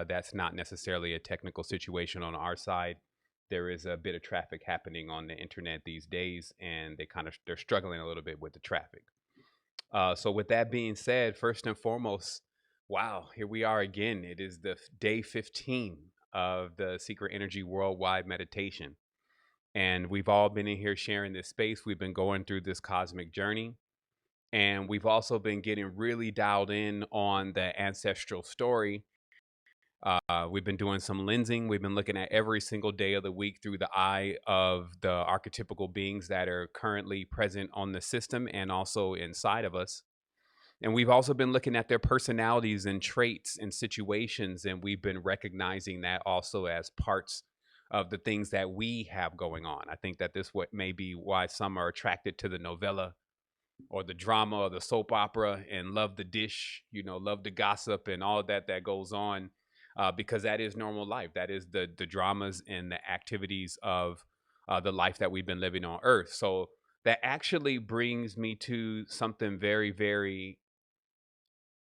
that's not necessarily a technical situation on our side. There is a bit of traffic happening on the internet these days, and they're struggling a little bit with the traffic. So with that being said, first and foremost, wow, here we are again. It is the day 15 of the Secret Energy Worldwide Meditation. And we've all been in here sharing this space. We've been going through this cosmic journey. And we've also been getting really dialed in on the ancestral story. We've been doing some lensing. We've been looking at every single day of the week through the eye of the archetypical beings that are currently present on the system and also inside of us. And we've also been looking at their personalities and traits and situations, and we've been recognizing that also as parts of the things that we have going on. I think that this what may be why some are attracted to the novella or the drama or the soap opera and love the dish, love the gossip and all of that goes on, because that is normal life. That is the dramas and the activities of the life that we've been living on Earth. So that actually brings me to something very, very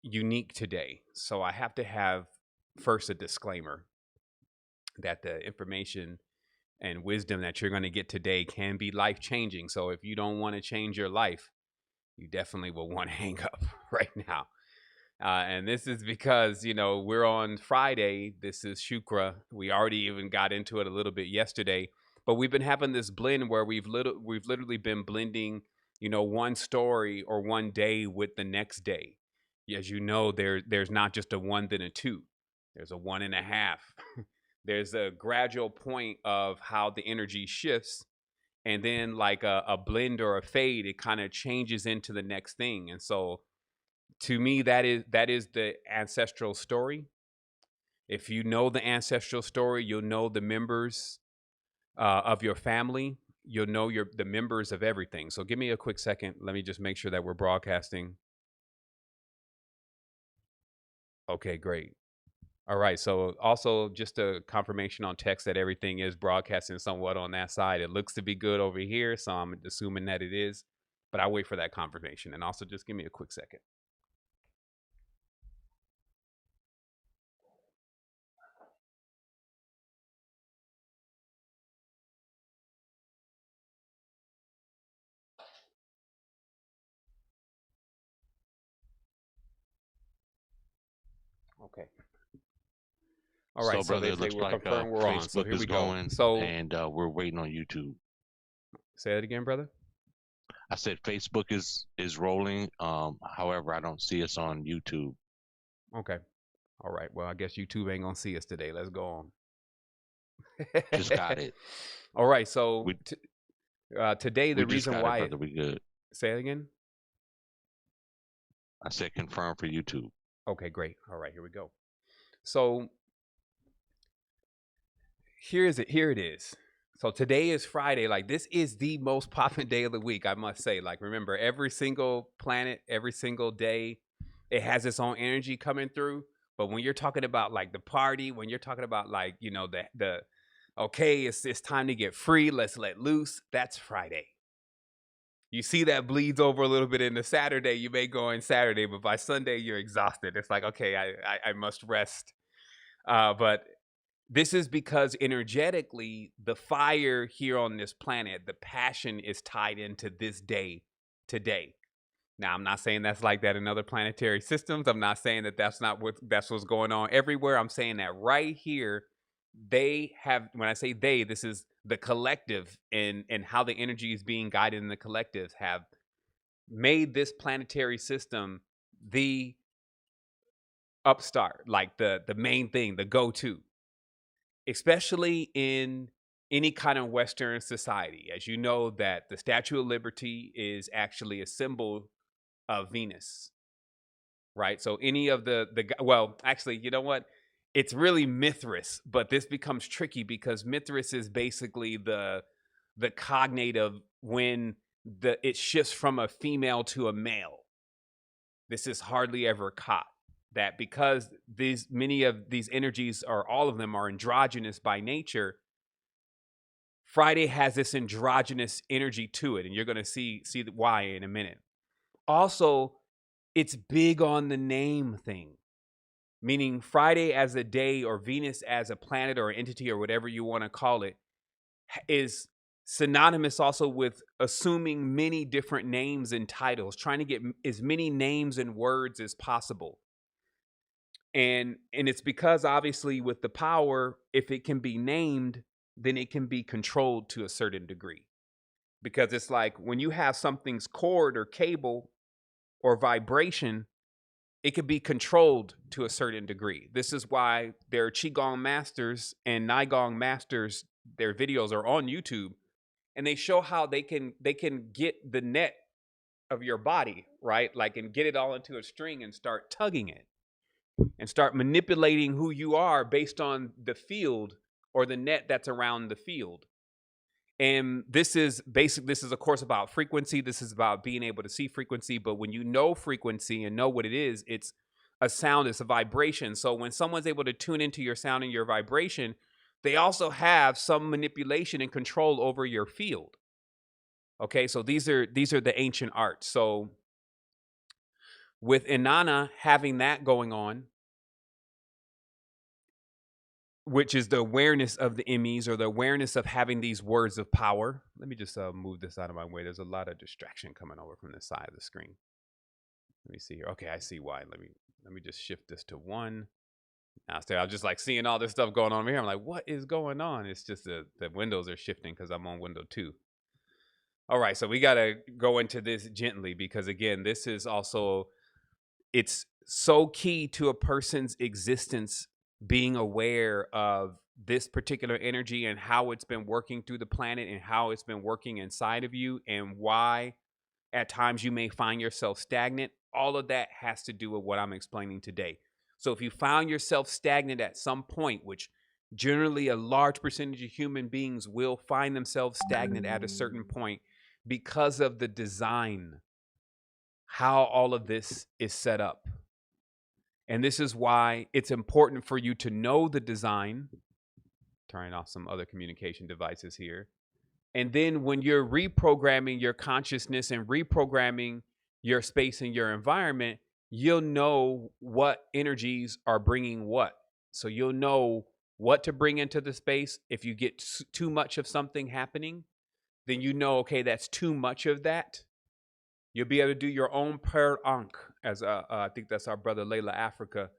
unique today. So I have to have first a disclaimer that the information and wisdom that you're going to get today can be life changing. So if you don't want to change your life, you definitely will want to hang up right now. And this is because, we're on Friday. This is Shukra. We already even got into it a little bit yesterday, but we've been having this blend where we've literally been blending, one story or one day with the next day. As you know, there's not just a one, then a two. There's a one and a half. There's a gradual point of how the energy shifts, and then like a blend or a fade, it kind of changes into the next thing. And so to me, that is the ancestral story. If you know the ancestral story, you'll know the members of your family. You'll know the members of everything. So give me a quick second. Let me just make sure that we're broadcasting. Okay, great. All right. So also just a confirmation on text that everything is broadcasting somewhat on that side. It looks to be good over here, so I'm assuming that it is. But I'll wait for that confirmation. And also just give me a quick second. Okay. All right. So, So brother, they it say looks we're like confirmed we're on. So Facebook here is we go. going, So and we're waiting on YouTube. say it again, brother. I said Facebook is rolling. However, I don't see us on YouTube. Okay. All right. Well, I guess YouTube ain't gonna see us today. Let's go on. Just got it. All right. So We today, the we just reason got it, why. brother. We good. Say it again. I said confirm for YouTube. Okay. Great. All right. Here we go. So here it is. So today is Friday. Like this is the most popping day of the week, I must say. Like remember, every single planet, every single day, it has its own energy coming through. But when you're talking about like the party, when you're talking about like the okay, it's time to get free, let's let loose. That's Friday. You see that bleeds over a little bit into Saturday. You may go in Saturday, but by Sunday you're exhausted. It's like okay, I must rest. But this is because energetically, the fire here on this planet, the passion is tied into this day today. Now, I'm not saying that's like that in other planetary systems. I'm not saying that that's what's going on everywhere. I'm saying that right here, they have. When I say they, this is the collective and how the energy is being guided in the collectives have made this planetary system the upstart, like the main thing, the go-to, especially in any kind of Western society. As you know, that the Statue of Liberty is actually a symbol of Venus, right? So any of well, actually, you know what? It's really Mithras, but this becomes tricky because Mithras is basically the cognate of when it shifts from a female to a male. This is hardly ever caught. That because many of these energies, or all of them, are androgynous by nature, Friday has this androgynous energy to it, and you're going to see why in a minute. Also, it's big on the name thing. meaning Friday as a day or Venus as a planet or entity or whatever you want to call it, is synonymous also with assuming many different names and titles, trying to get as many names and words as possible. And it's because obviously with the power, if it can be named, then it can be controlled to a certain degree. Because it's like when you have something's cord or cable or vibration, it could be controlled to a certain degree. This is why there are Qigong masters and Nigong masters, their videos are on YouTube, and they show how they can get the net of your body, right? Like, and get it all into a string and start tugging it and start manipulating who you are based on the field or the net that's around the field. And this is of course about frequency. This is about being able to see frequency. But when you know frequency and know what it is, it's a sound, it's a vibration. So when someone's able to tune into your sound and your vibration, they also have some manipulation and control over your field. Okay, so these are the ancient arts. So with Inanna having that going on, which is the awareness of the Emmys or the awareness of having these words of power. Let me just move this out of my way. There's a lot of distraction coming over from the side of the screen. Let me see here. Okay, I see why. Let me just shift this to one. Now, I'm just like seeing all this stuff going on over here. I'm like, what is going on? It's just the windows are shifting because I'm on window 2. All right, so we got to go into this gently because again, this is also, it's so key to a person's existence, being aware of this particular energy and how it's been working through the planet and how it's been working inside of you and why at times you may find yourself stagnant. All of that has to do with what I'm explaining today. So if you found yourself stagnant at some point, which generally a large percentage of human beings will find themselves stagnant at a certain point because of the design, how all of this is set up. And this is why it's important for you to know the design. Turning off some other communication devices here. And then when you're reprogramming your consciousness and reprogramming your space and your environment, you'll know what energies are bringing what. So you'll know what to bring into the space. If you get too much of something happening, then you know, okay, that's too much of that. You'll be able to do your own per ankh, as I think that's our brother Layla Africa,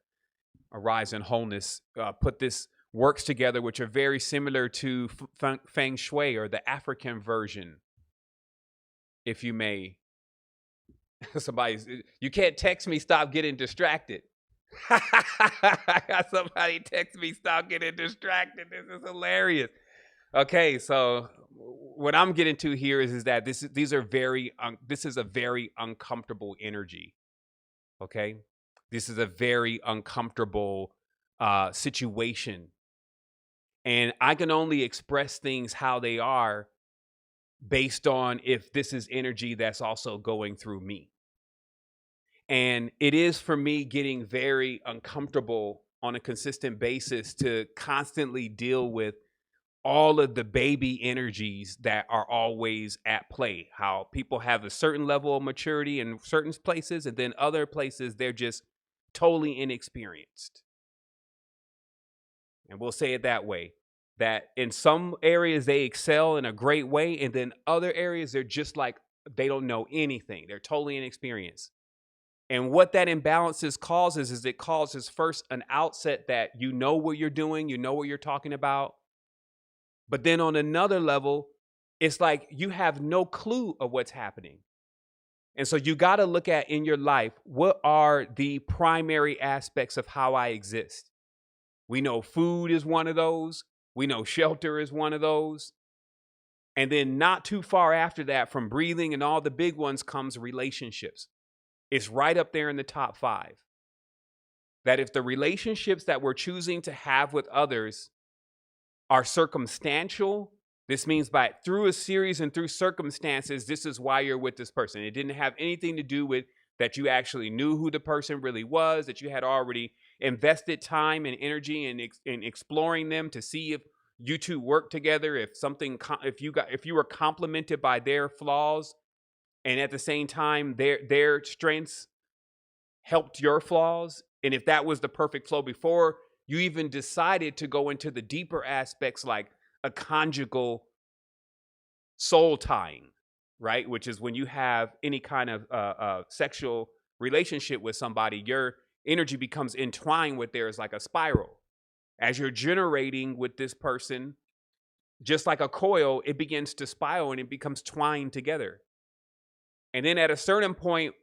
Arise in Wholeness, put this works together, which are very similar to Feng Shui or the African version, if you may. You can't text me, stop getting distracted. I got somebody text me, stop getting distracted. This is hilarious. Okay, so what I'm getting to here is that this is a very uncomfortable energy. Okay, this is a very uncomfortable situation, and I can only express things how they are based on if this is energy that's also going through me. And it is for me getting very uncomfortable on a consistent basis to constantly deal with all of the baby energies that are always at play. How people have a certain level of maturity in certain places, and then other places they're just totally inexperienced. And we'll say it that way. That in some areas they excel in a great way, and then other areas they're just like they don't know anything. They're totally inexperienced. And what that imbalances causes is it causes first an outset that you know what you're doing, you know what you're talking about. But then on another level, it's like you have no clue of what's happening. And so you got to look at in your life, what are the primary aspects of how I exist? We know food is one of those. We know shelter is one of those. And then not too far after that, from breathing and all the big ones, comes relationships. It's right up there in the top 5. That if the relationships that we're choosing to have with others are circumstantial, this means by through a series and through circumstances, this is why you're with this person. It didn't have anything to do with that you actually knew who the person really was, that you had already invested time and energy in exploring them to see if you two work together, if you were complimented by their flaws, and at the same time their strengths helped your flaws, And if that was the perfect flow before, you even decided to go into the deeper aspects like a conjugal soul tying, right? Which is when you have any kind of sexual relationship with somebody, your energy becomes entwined with theirs like a spiral. As you're generating with this person, just like a coil, it begins to spiral and it becomes twined together. And then at a certain point,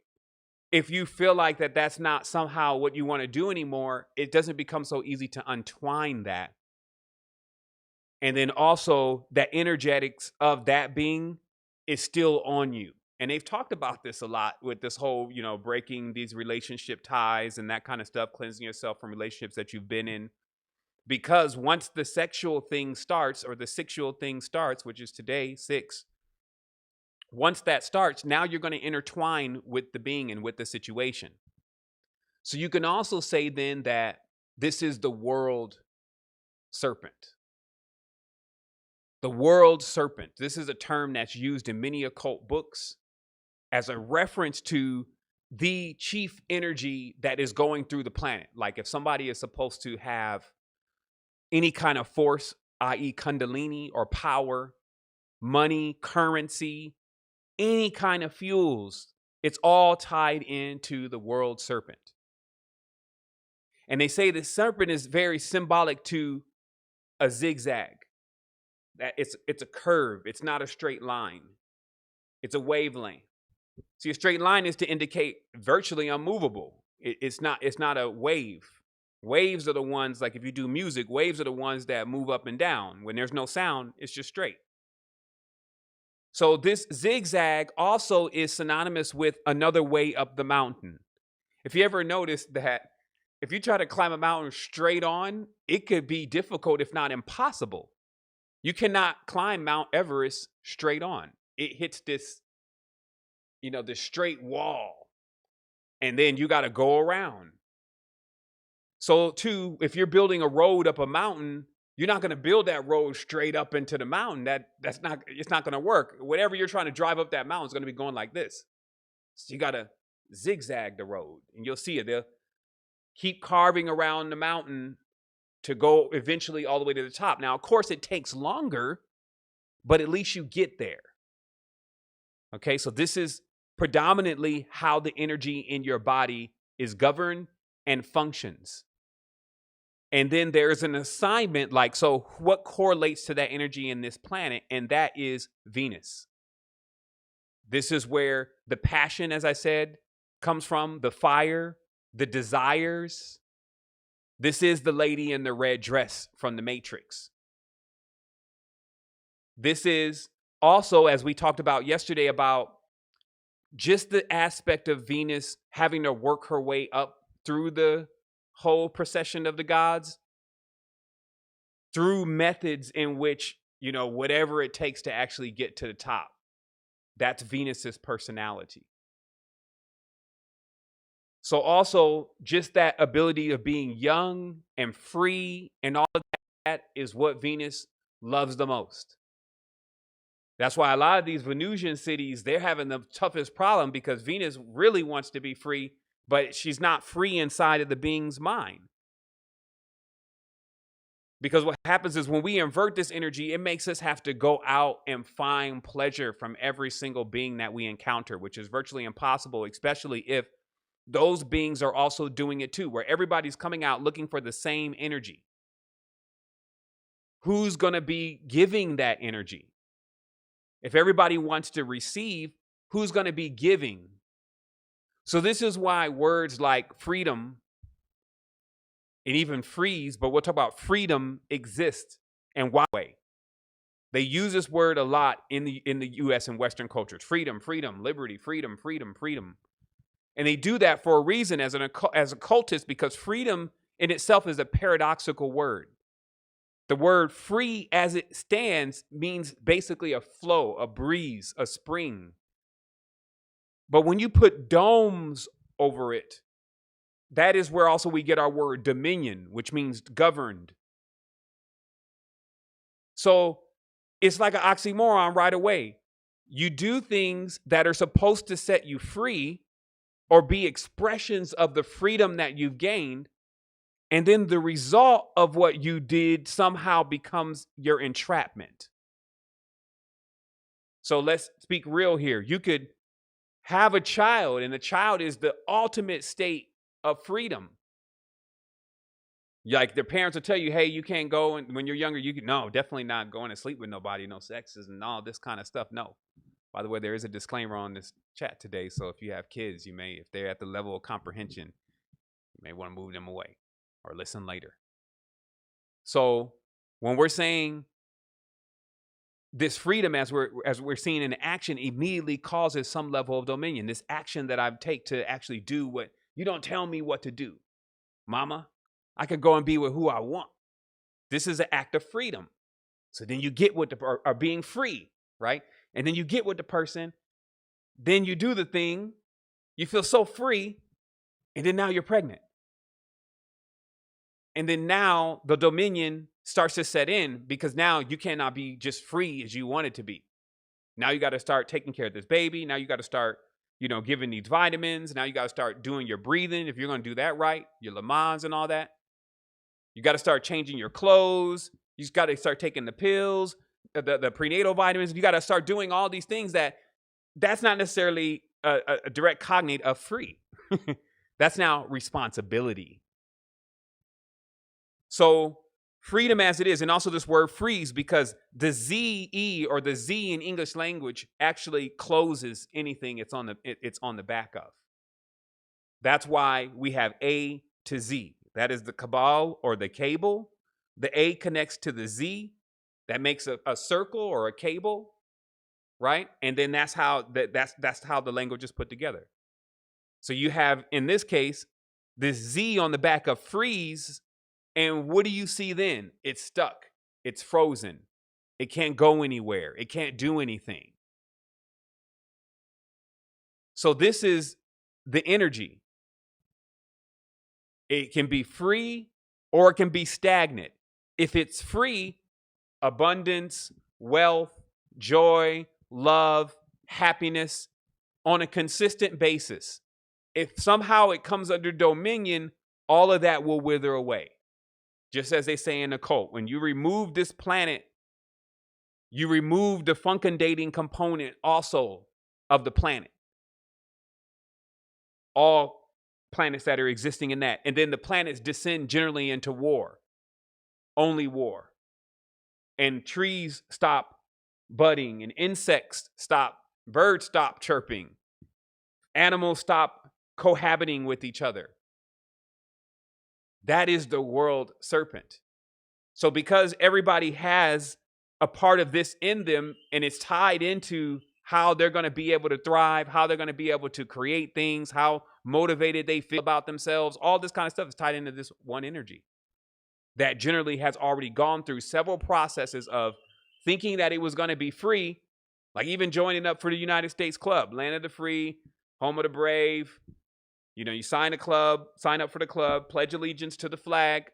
if you feel like that's not somehow what you want to do anymore, it doesn't become so easy to untwine that. And then also that energetics of that being is still on you. And they've talked about this a lot with this whole, breaking these relationship ties and that kind of stuff, cleansing yourself from relationships that you've been in. Because once the sexual thing starts, or the sexual thing starts, which is today, 6, once that starts, now you're going to intertwine with the being and with the situation. So you can also say then that this is the world serpent. The world serpent. This is a term that's used in many occult books as a reference to the chief energy that is going through the planet. Like if somebody is supposed to have any kind of force, i.e., Kundalini or power, money, currency, any kind of fuels, it's all tied into the world serpent. And they say the serpent is very symbolic to a zigzag. That it's a curve. It's not a straight line. It's a wavelength. See, a straight line is to indicate virtually unmovable. It's not a wave. Waves are the ones, like if you do music, waves are the ones that move up and down. When there's no sound, it's just straight. So this zigzag also is synonymous with another way up the mountain. If you ever noticed that if you try to climb a mountain straight on, it could be difficult, if not impossible. You cannot climb Mount Everest straight on. It hits this, this straight wall. And then you got to go around. So too, if you're building a road up a mountain, you're not going to build that road straight up into the mountain. It's not going to work. Whatever you're trying to drive up that mountain is going to be going like this. So you got to zigzag the road, and you'll see it. They'll keep carving around the mountain to go eventually all the way to the top. Now, of course, it takes longer, but at least you get there. Okay, so this is predominantly how the energy in your body is governed and functions. And then there's an assignment, like, so what correlates to that energy in this planet? And that is Venus. This is where the passion, as I said, comes from, the fire, the desires. This is the lady in the red dress from the Matrix. This is also, as we talked about yesterday, about just the aspect of Venus having to work her way up through the whole procession of the gods, through methods in which, whatever it takes to actually get to the top. That's Venus's personality. So also just that ability of being young and free and all of that is what Venus loves the most. That's why a lot of these Venusian cities, they're having the toughest problem, because Venus really wants to be free, but she's not free inside of the being's mind. Because what happens is when we invert this energy, it makes us have to go out and find pleasure from every single being that we encounter, which is virtually impossible, especially if those beings are also doing it too, where everybody's coming out looking for the same energy. Who's going to be giving that energy? If everybody wants to receive, who's going to be giving? So this is why words like freedom and even freeze, but we'll talk about freedom, exist, and why. They use this word a lot in the US and Western cultures. Freedom, freedom, liberty, freedom, freedom, freedom. And they do that for a reason as a cultist, because freedom in itself is a paradoxical word. The word free as it stands means basically a flow, a breeze, a spring. But when you put domes over it, that is where also we get our word dominion, which means governed. So it's like an oxymoron right away. You do things that are supposed to set you free, or be expressions of the freedom that you've gained. And then the result of what you did somehow becomes your entrapment. So let's speak real here. You could have a child, and the child is the ultimate state of freedom. Like their parents will tell you, hey, you can't go. And when you're younger, you can, no, definitely not going to sleep with nobody, no sexes and all this kind of stuff. No. By the way, there is a disclaimer on this chat today. So if you have kids, you may, if they're at the level of comprehension, you may want to move them away or listen later. So when we're saying this freedom, as we're seeing in action, immediately causes some level of dominion. This action that I take to actually do what you don't tell me what to do, mama. I could go and be with who I want. This is an act of freedom. So then you get with the or being free, right? And then you get with the person. Then you do the thing. You feel so free, and then now you're pregnant. And then now the dominion starts to set in because now you cannot be just free as you want it to be. Now you got to start taking care of this baby. Now you got to start, giving these vitamins. Now you got to start doing your breathing if you're going to do that right, your Lamans and all that. You got to start changing your clothes. You got to start taking the pills, the prenatal vitamins. You got to start doing all these things that's not necessarily a direct cognate of free. That's now responsibility. So freedom as it is, and also this word freeze, because the Z-E or the Z in English language actually closes anything it's on the back of. That's why we have A to Z. That is the cabal or the cable. The A connects to the Z. That makes a circle or a cable, right? And then that's how the language is put together. So you have, in this case, this Z on the back of freeze. And what do you see then? It's stuck. It's frozen. It can't go anywhere. It can't do anything. So this is the energy. It can be free or it can be stagnant. If it's free, abundance, wealth, joy, love, happiness on a consistent basis. If somehow it comes under dominion, all of that will wither away. Just as they say in the cult, when you remove this planet, you remove the fecundating component also of the planet. All planets that are existing in that. And then the planets descend generally into war. Only war. And trees stop budding, and insects stop, birds stop chirping. Animals stop cohabiting with each other. That is the world serpent. So because everybody has a part of this in them, and it's tied into how they're going to be able to thrive, how they're going to be able to create things, how motivated they feel about themselves, all this kind of stuff is tied into this one energy that generally has already gone through several processes of thinking that it was going to be free, like even joining up for the United States Club, land of the free, home of the brave. You sign up for the club, pledge allegiance to the flag.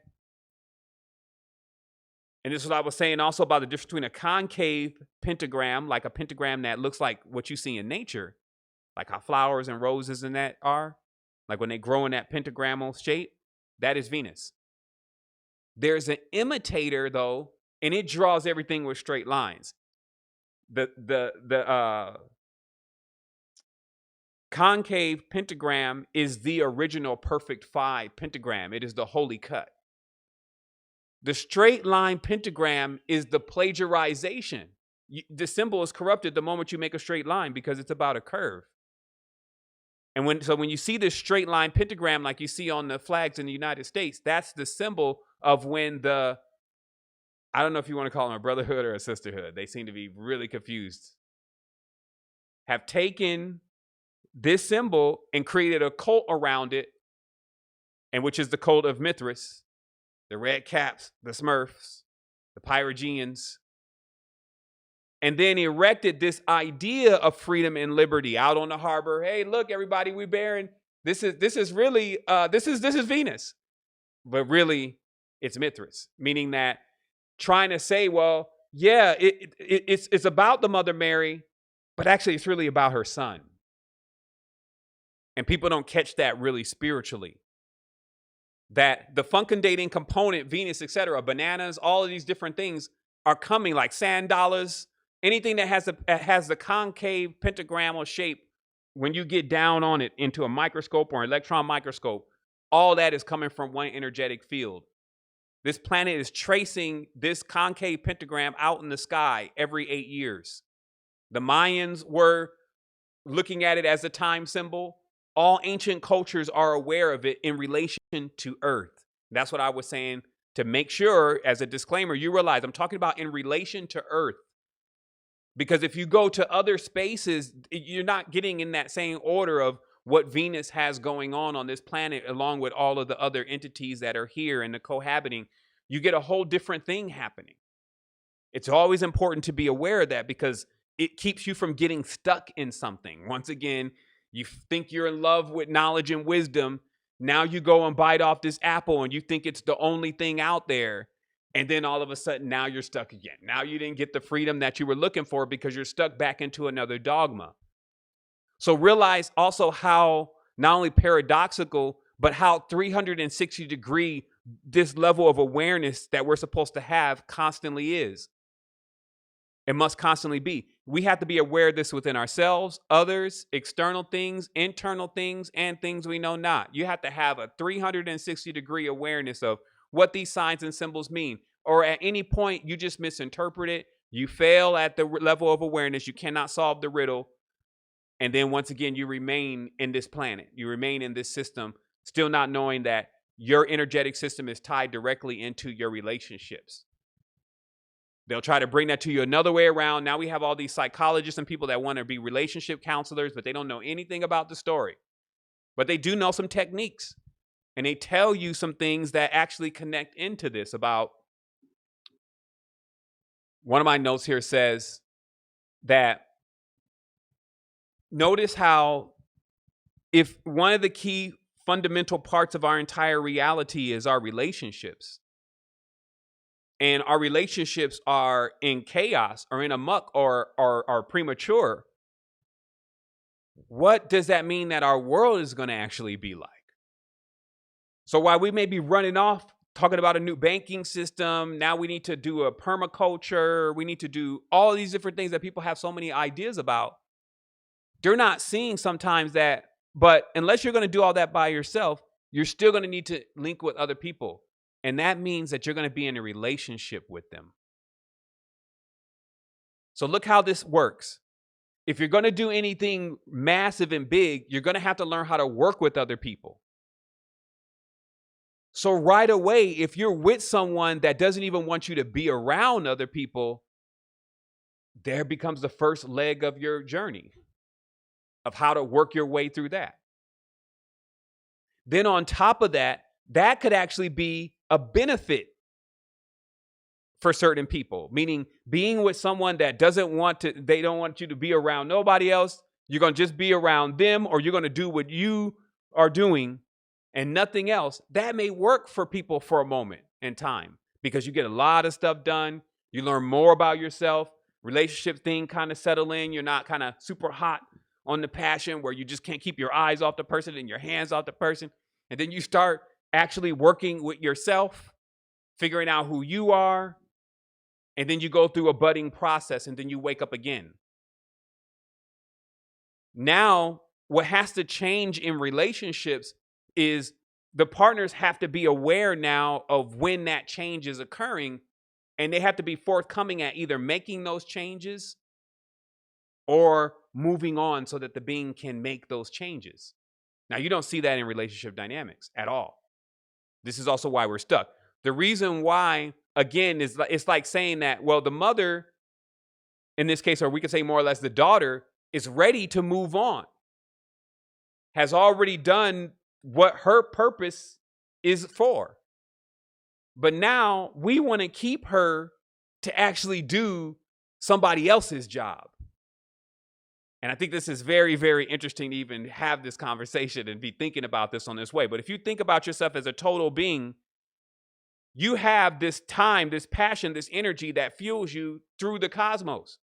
And this is what I was saying also about the difference between a concave pentagram, like a pentagram that looks like what you see in nature, like how flowers and roses and that are, like when they grow in that pentagramal shape, that is Venus. There's an imitator though, and it draws everything with straight lines. The concave pentagram is the original perfect 5 pentagram. It is the holy cut. The straight line pentagram is the plagiarization. The symbol is corrupted the moment you make a straight line because it's about a curve. And when you see this straight line pentagram like you see on the flags in the United States, that's the symbol of when I don't know if you want to call them a brotherhood or a sisterhood. They seem to be really confused. Have taken this symbol and created a cult around it, and which is the cult of Mithras, the Red Caps, the Smurfs, the Pyrogeans, and then erected this idea of freedom and liberty out on the harbor. Hey, look, everybody, we're bearing. This is really this is Venus, but really it's Mithras, meaning that trying to say, well, yeah, it's about the Mother Mary, but actually it's really about her son. And people don't catch that really spiritually. That the funkendating component, Venus, etc., bananas, all of these different things are coming, like sand dollars, anything that has the concave pentagonal shape. When you get down on it into a microscope or electron microscope, all that is coming from one energetic field. This planet is tracing this concave pentagram out in the sky every 8 years. The Mayans were looking at it as a time symbol. All ancient cultures are aware of it in relation to Earth. That's what I was saying, to make sure, as a disclaimer, you realize I'm talking about in relation to Earth. Because if you go to other spaces, you're not getting in that same order of what Venus has going on this planet, along with all of the other entities that are here and the cohabiting. You get a whole different thing happening. It's always important to be aware of that, because it keeps you from getting stuck in something. Once again, you think you're in love with knowledge and wisdom. Now you go and bite off this apple and you think it's the only thing out there. And then all of a sudden, now you're stuck again. Now you didn't get the freedom that you were looking for because you're stuck back into another dogma. So realize also how not only paradoxical, but how 360-degree this level of awareness that we're supposed to have constantly is. It must constantly be. We have to be aware of this within ourselves, others, external things, internal things, and things we know not. You have to have a 360-degree awareness of what these signs and symbols mean. Or at any point, you just misinterpret it. You fail at the level of awareness. You cannot solve the riddle. And then once again, you remain in this planet. You remain in this system, still not knowing that your energetic system is tied directly into your relationships. They'll try to bring that to you another way around. Now we have all these psychologists and people that want to be relationship counselors, but they don't know anything about the story. But they do know some techniques. And they tell you some things that actually connect into this. About one of my notes here says that notice how, if one of the key fundamental parts of our entire reality is our relationships, and our relationships are in chaos or in amok or are premature, what does that mean that our world is going to actually be like? So while we may be running off talking about a new banking system, now we need to do a permaculture, we need to do all these different things that people have so many ideas about, they're not seeing sometimes that, but unless you're going to do all that by yourself, you're still going to need to link with other people. And that means that you're going to be in a relationship with them. So look how this works. If you're going to do anything massive and big, you're going to have to learn how to work with other people. So right away, if you're with someone that doesn't even want you to be around other people, there becomes the first leg of your journey of how to work your way through that. Then on top of that, that could actually be a benefit for certain people, meaning being with someone that they don't want you to be around nobody else. You're going to just be around them, or you're going to do what you are doing and nothing else. That may work for people for a moment in time, because you get a lot of stuff done. You learn more about yourself. Relationship thing kind of settle in. You're not kind of super hot on the passion where you just can't keep your eyes off the person and your hands off the person. And then you start actually working with yourself, figuring out who you are. And then you go through a budding process, and then you wake up again. Now, what has to change in relationships is the partners have to be aware now of when that change is occurring, and they have to be forthcoming at either making those changes or moving on so that the being can make those changes. Now, you don't see that in relationship dynamics at all. This is also why we're stuck. The reason why, again, is it's like saying that, well, the mother, in this case, or we could say more or less the daughter, is ready to move on, has already done what her purpose is for. But now we want to keep her to actually do somebody else's job. And I think this is very, very interesting to even have this conversation and be thinking about this on this way. But if you think about yourself as a total being, you have this time, this passion, this energy that fuels you through the cosmos.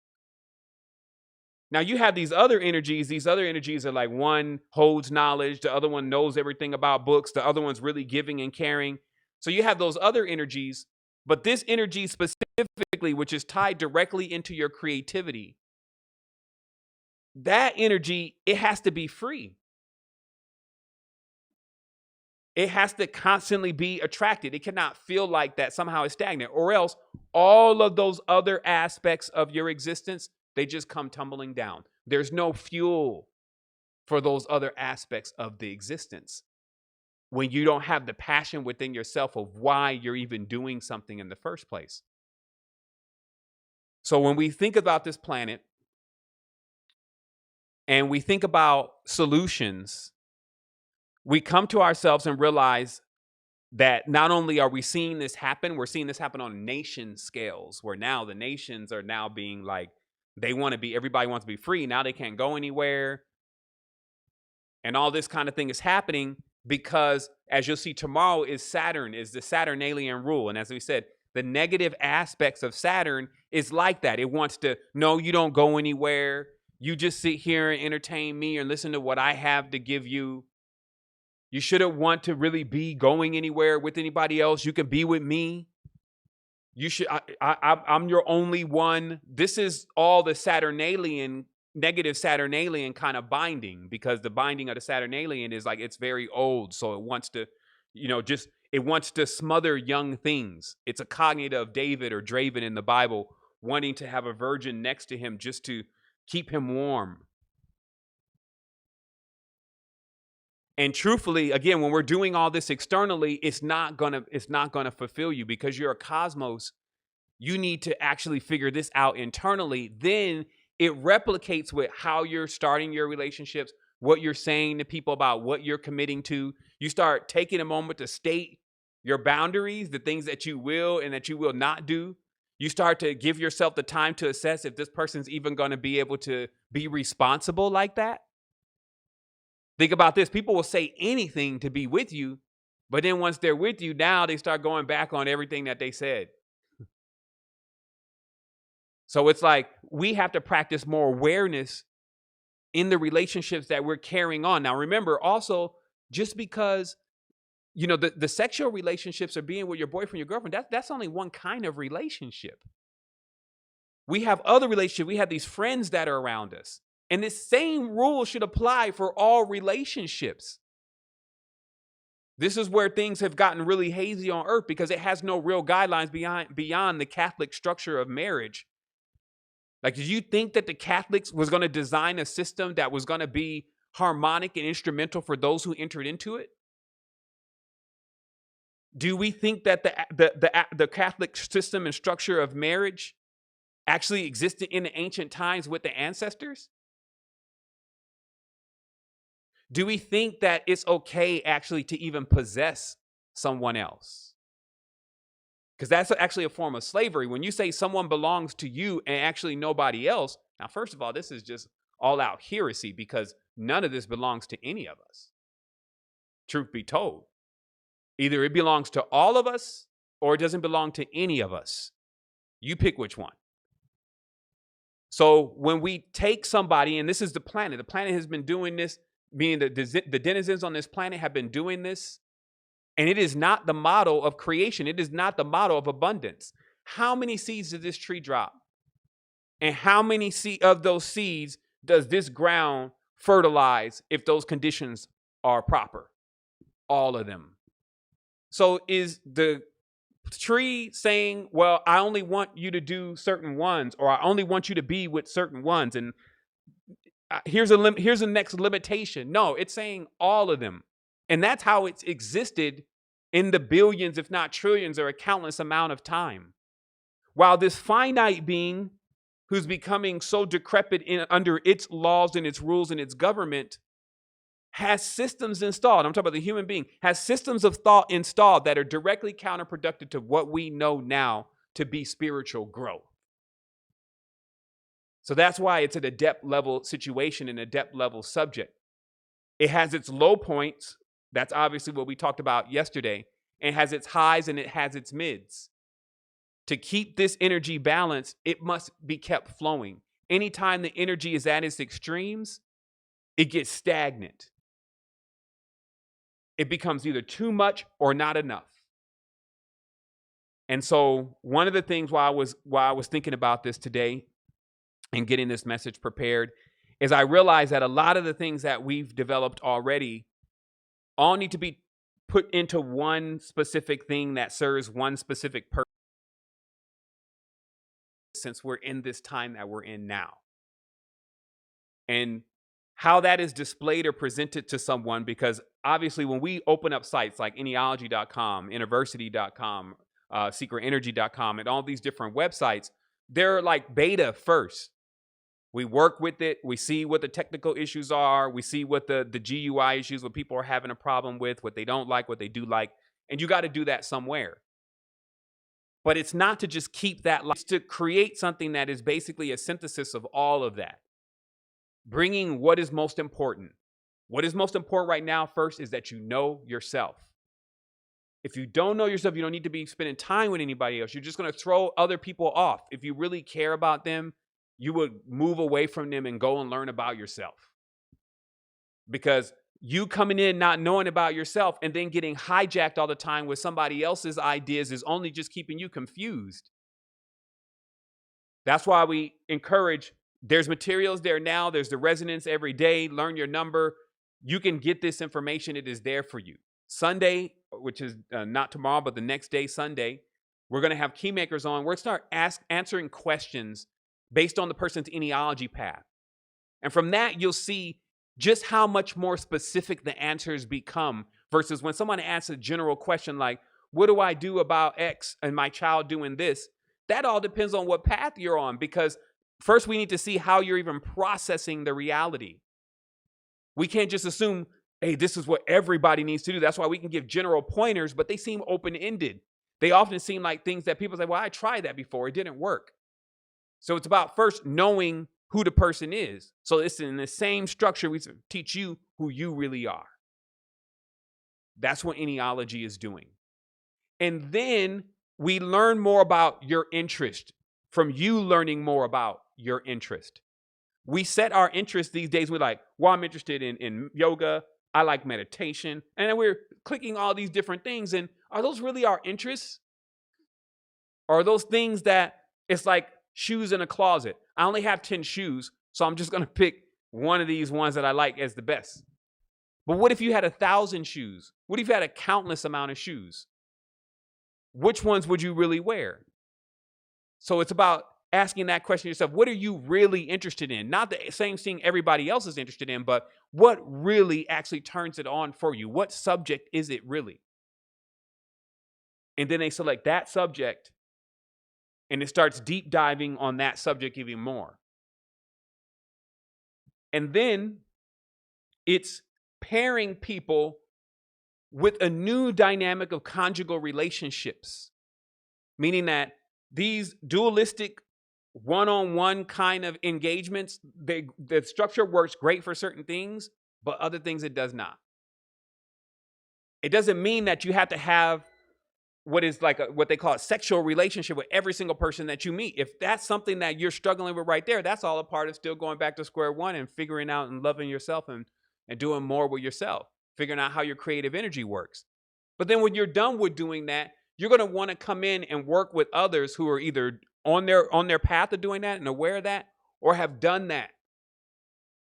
Now you have these other energies. These other energies are like one holds knowledge, the other one knows everything about books, the other one's really giving and caring. So you have those other energies, but this energy specifically, which is tied directly into your creativity, that energy, it has to be free. It has to constantly be attracted. It cannot feel like that somehow is stagnant, or else all of those other aspects of your existence, they just come tumbling down. There's no fuel for those other aspects of the existence when you don't have the passion within yourself of why you're even doing something in the first place. So when we think about this planet and we think about solutions, we come to ourselves and realize that not only are we seeing this happen, we're seeing this happen on nation scales, where now the nations are now being like, they want to be, everybody wants to be free. Now they can't go anywhere. And all this kind of thing is happening because, as you'll see tomorrow, is Saturn, is the Saturnalian rule. And as we said, the negative aspects of Saturn is like that. It wants to, no, you don't go anywhere. You just sit here and entertain me and listen to what I have to give you. You shouldn't want to really be going anywhere with anybody else. You can be with me. You should. I'm your only one. This is all the Saturnalian, negative Saturnalian kind of binding, because the binding of the Saturnalian is like, it's very old, so it wants to, just it wants to smother young things. It's a cognate of David or Draven in the Bible wanting to have a virgin next to him just to keep him warm. And truthfully, again, when we're doing all this externally, it's not gonna fulfill you, because you're a cosmos. You need to actually figure this out internally. Then it replicates with how you're starting your relationships, what you're saying to people about what you're committing to. You start taking a moment to state your boundaries, the things that you will and that you will not do. You start to give yourself the time to assess if this person's even going to be able to be responsible like that. Think about this. People will say anything to be with you, but then once they're with you, now they start going back on everything that they said. So it's like we have to practice more awareness in the relationships that we're carrying on. Now, remember also, just because, the sexual relationships or being with your boyfriend, your girlfriend, that's only one kind of relationship. We have other relationships. We have these friends that are around us. And this same rule should apply for all relationships. This is where things have gotten really hazy on Earth, because it has no real guidelines beyond the Catholic structure of marriage. Like, did you think that the Catholics was going to design a system that was going to be harmonic and instrumental for those who entered into it? Do we think that the Catholic system and structure of marriage actually existed in the ancient times with the ancestors? Do we think that it's okay actually to even possess someone else? Because that's actually a form of slavery. When you say someone belongs to you and actually nobody else, now, first of all, this is just all out heresy, because none of this belongs to any of us. Truth be told, either it belongs to all of us or it doesn't belong to any of us. You pick which one. So when we take somebody, and this is the planet has been doing this, meaning the denizens on this planet have been doing this, and it is not the model of creation. It is not the model of abundance. How many seeds does this tree drop? And how many of those seeds does this ground fertilize if those conditions are proper? All of them. So is the tree saying, well, I only want you to do certain ones, or I only want you to be with certain ones, and here's a next limitation? No, it's saying all of them. And that's how it's existed in the billions, if not trillions, or a countless amount of time. While this finite being, who's becoming so decrepit under its laws and its rules and its government, has systems installed. I'm talking about the human being, has systems of thought installed that are directly counterproductive to what we know now to be spiritual growth. So that's why it's at a depth level situation and a depth level subject. It has its low points. That's obviously what we talked about yesterday. It has its highs and it has its mids. To keep this energy balanced, it must be kept flowing. anytime the energy is at its extremes, it gets stagnant. It becomes either too much or not enough. And so one of the things while I was thinking about this today and getting this message prepared is I realized that a lot of the things that we've developed already all need to be put into one specific thing that serves one specific purpose since we're in this time that we're in now. And how that is displayed or presented to someone, because obviously when we open up sites like Eneology.com, University.com, SecretEnergy.com, and all these different websites, they're like beta first. We work with it. We see what the technical issues are. We see what the GUI issues, what people are having a problem with, what they don't like, what they do like. And you got to do that somewhere. But it's not to just keep that. It's to create something that is basically a synthesis of all of that. Bringing what is most important. What is most important right now first is that you know yourself. If you don't know yourself, you don't need to be spending time with anybody else. You're just going to throw other people off. If you really care about them, you would move away from them and go and learn about yourself. Because you coming in not knowing about yourself and then getting hijacked all the time with somebody else's ideas is only just keeping you confused. That's why we encourage, there's materials there now, there's the resonance every day, learn your number. You can get this information, it is there for you. Sunday, which is not tomorrow, but the next day, Sunday, we're going to have key makers on. We're going to start answering questions based on the person's genealogy path. And from that, you'll see just how much more specific the answers become versus when someone asks a general question like, what do I do about X and my child doing this? That all depends on what path you're on, because first we need to see how you're even processing the reality. We can't just assume, hey, this is what everybody needs to do. That's why we can give general pointers, but they seem open-ended. They often seem like things that people say, well, I tried that before. It didn't work. So it's about first knowing who the person is. So it's in the same structure we teach you who you really are. That's what Eneology is doing. And then we learn more about your interest from you learning more about your interest. We set our interest these days. We're like, well, I'm interested in yoga. I like meditation. And then we're clicking all these different things. And are those really our interests? Or are those things that it's like shoes in a closet? I only have 10 shoes, so I'm just going to pick one of these ones that I like as the best. But what if you had 1,000 shoes? What if you had a countless amount of shoes? Which ones would you really wear? So it's about asking that question yourself. What are you really interested in? Not the same thing everybody else is interested in, but what really actually turns it on for you? What subject is it really? And then they select that subject, and it starts deep diving on that subject even more. And then it's pairing people with a new dynamic of conjugal relationships, meaning that these dualistic one-on-one kind of engagements, the structure works great for certain things, but other things it does not. It doesn't mean that you have to have what is like what they call a sexual relationship with every single person that you meet. If that's something that you're struggling with right there, that's all a part of still going back to square one and figuring out and loving yourself and doing more with yourself, figuring out how your creative energy works. But then when you're done with doing that, you're going to want to come in and work with others who are either on their path of doing that and aware of that, or have done that.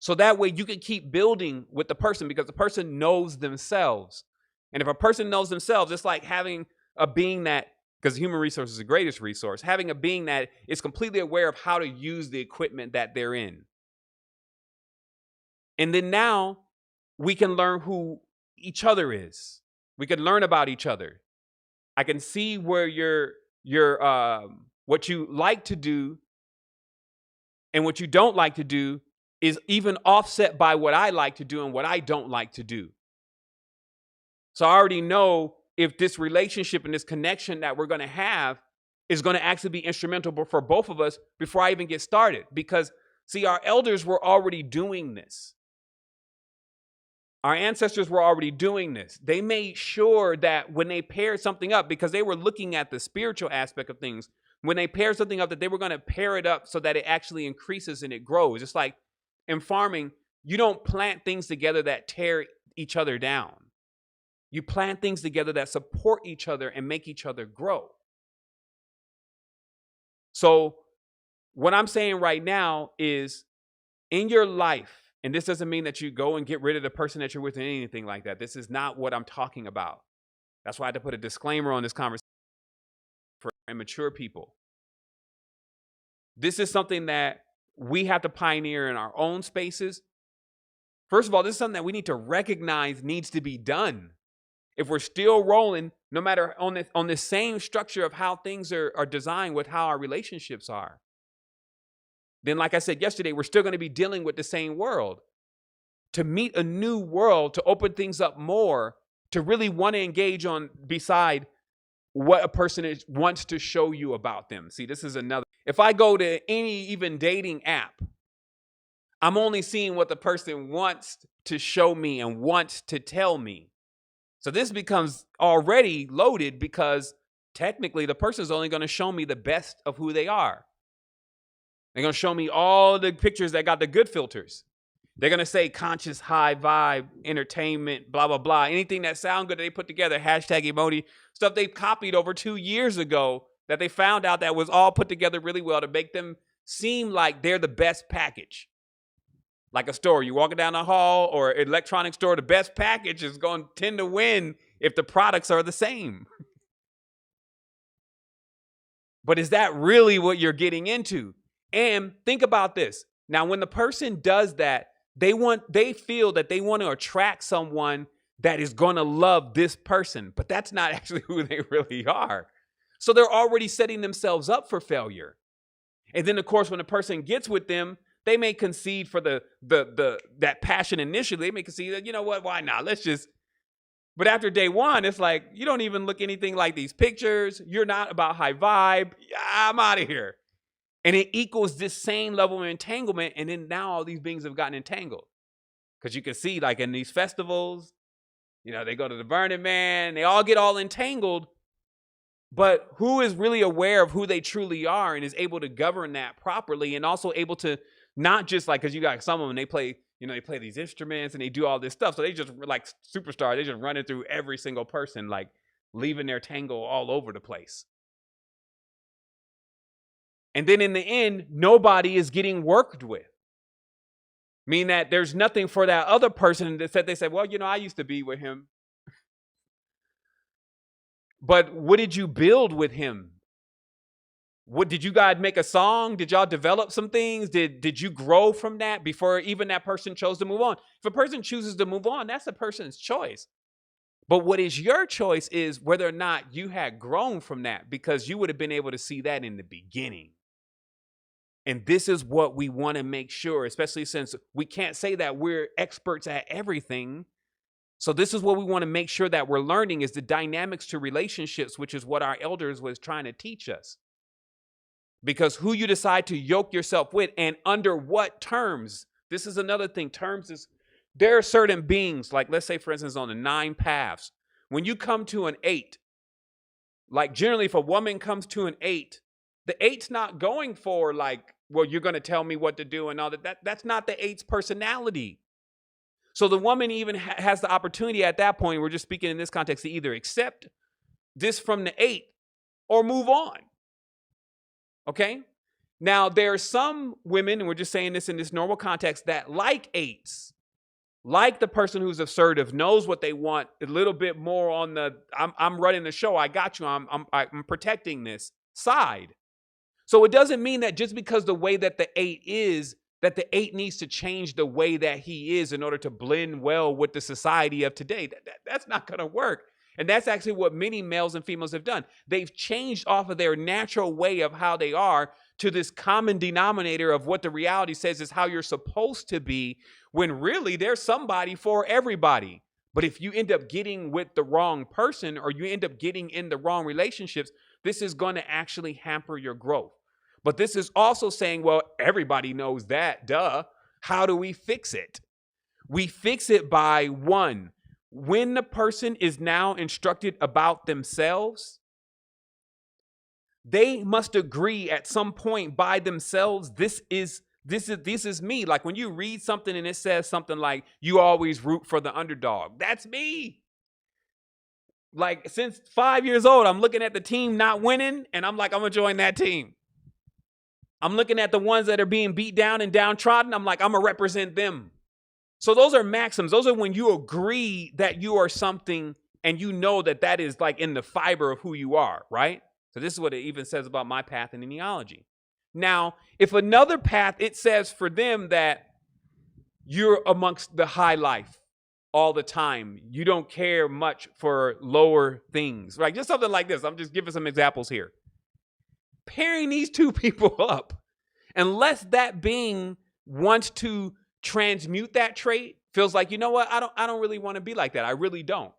So that way you can keep building with the person, because the person knows themselves. And if a person knows themselves, it's like having a being that, because human resource is the greatest resource, having a being that is completely aware of how to use the equipment that they're in. And then now we can learn who each other is. We can learn about each other. I can see where what you like to do and what you don't like to do is even offset by what I like to do and what I don't like to do. So I already know if this relationship and this connection that we're going to have is going to actually be instrumental for both of us before I even get started. Because, see, our elders were already doing this. Our ancestors were already doing this. They made sure that when they paired something up, because they were looking at the spiritual aspect of things, when they pair something up, that they were going to pair it up so that it actually increases and it grows. It's like in farming, you don't plant things together that tear each other down. You plant things together that support each other and make each other grow. So what I'm saying right now is, in your life, and this doesn't mean that you go and get rid of the person that you're with or anything like that. This is not what I'm talking about. That's why I had to put a disclaimer on this conversation for immature people. This is something that we have to pioneer in our own spaces. First of all, this is something that we need to recognize needs to be done. If we're still rolling, no matter on the same structure of how things are designed with how our relationships are, then like I said yesterday, we're still going to be dealing with the same world. To meet a new world, to open things up more, to really want to engage on beside what a person wants to show you about them. See, this is another. If I go to any even dating app, I'm only seeing what the person wants to show me and wants to tell me. So this becomes already loaded because technically the person is only going to show me the best of who they are. They're going to show me all the pictures that got the good filters. They're going to say conscious, high vibe, entertainment, blah, blah, blah. Anything that sound good that they put together, hashtag emoji, stuff they copied over 2 years ago that they found out that was all put together really well to make them seem like they're the best package. Like a store, you're walking down the hall or an electronic store, the best package is going to tend to win if the products are the same. But is that really what you're getting into? And think about this. Now, when the person does that, they feel that they want to attract someone that is going to love this person, but that's not actually who they really are. So they're already setting themselves up for failure. And then, of course, when a person gets with them, they may concede for that passion initially. They may concede that, you know what, why not? But after day one, it's like, you don't even look anything like these pictures. You're not about high vibe. I'm out of here. And it equals this same level of entanglement. And then now all these beings have gotten entangled. Because you can see, like in these festivals, they go to the Burning Man, they all get all entangled. But who is really aware of who they truly are and is able to govern that properly, and also able to not just like, because you got some of them, they play these instruments and they do all this stuff. So they just like superstars, they just running through every single person, like leaving their tango all over the place. And then in the end, nobody is getting worked with. Meaning that there's nothing for that other person that they said, well, I used to be with him. But what did you build with him? What did you guys make a song? Did y'all develop some things? Did you grow from that before even that person chose to move on? If a person chooses to move on, that's a person's choice. But what is your choice is whether or not you had grown from that, because you would have been able to see that in the beginning. And this is what we want to make sure, especially since we can't say that we're experts at everything. So this is what we want to make sure that we're learning, is the dynamics to relationships, which is what our elders was trying to teach us. Because who you decide to yoke yourself with and under what terms, this is another thing. Terms is, there are certain beings, like let's say, for instance, on the 9 paths, when you come to an 8, like generally if a woman comes to an 8, the 8's not going for like, well, you're going to tell me what to do and all that. That's not the 8's personality. So the woman even has the opportunity at that point, we're just speaking in this context, to either accept this from the 8 or move on. Okay? Now, there are some women, and we're just saying this in this normal context, that like 8s, like the person who's assertive, knows what they want a little bit more on the, I'm running the show, I got you, I'm protecting this side. So it doesn't mean that just because the way that the 8 is, that the 8 needs to change the way that he is in order to blend well with the society of today. That's not going to work. And that's actually what many males and females have done. They've changed off of their natural way of how they are to this common denominator of what the reality says is how you're supposed to be, when really there's somebody for everybody. But if you end up getting with the wrong person, or you end up getting in the wrong relationships, this is going to actually hamper your growth. But this is also saying, well, everybody knows that, duh. How do we fix it? We fix it by, one, when the person is now instructed about themselves, they must agree at some point by themselves, this is me. Like when you read something and it says something like, you always root for the underdog. That's me. Like since 5 years old, I'm looking at the team not winning and I'm like, I'm gonna join that team. I'm looking at the ones that are being beat down and downtrodden. I'm like, I'm gonna represent them. So those are maxims. Those are when you agree that you are something and you know that that is like in the fiber of who you are, right? So this is what it even says about my path in neology. Now, if another path, it says for them that you're amongst the high life all the time. You don't care much for lower things, right? Just something like this. I'm just giving some examples here. Pairing these two people up, unless that being wants to transmute that trait, feels like, you know what, I don't really want to be like that. I really don't.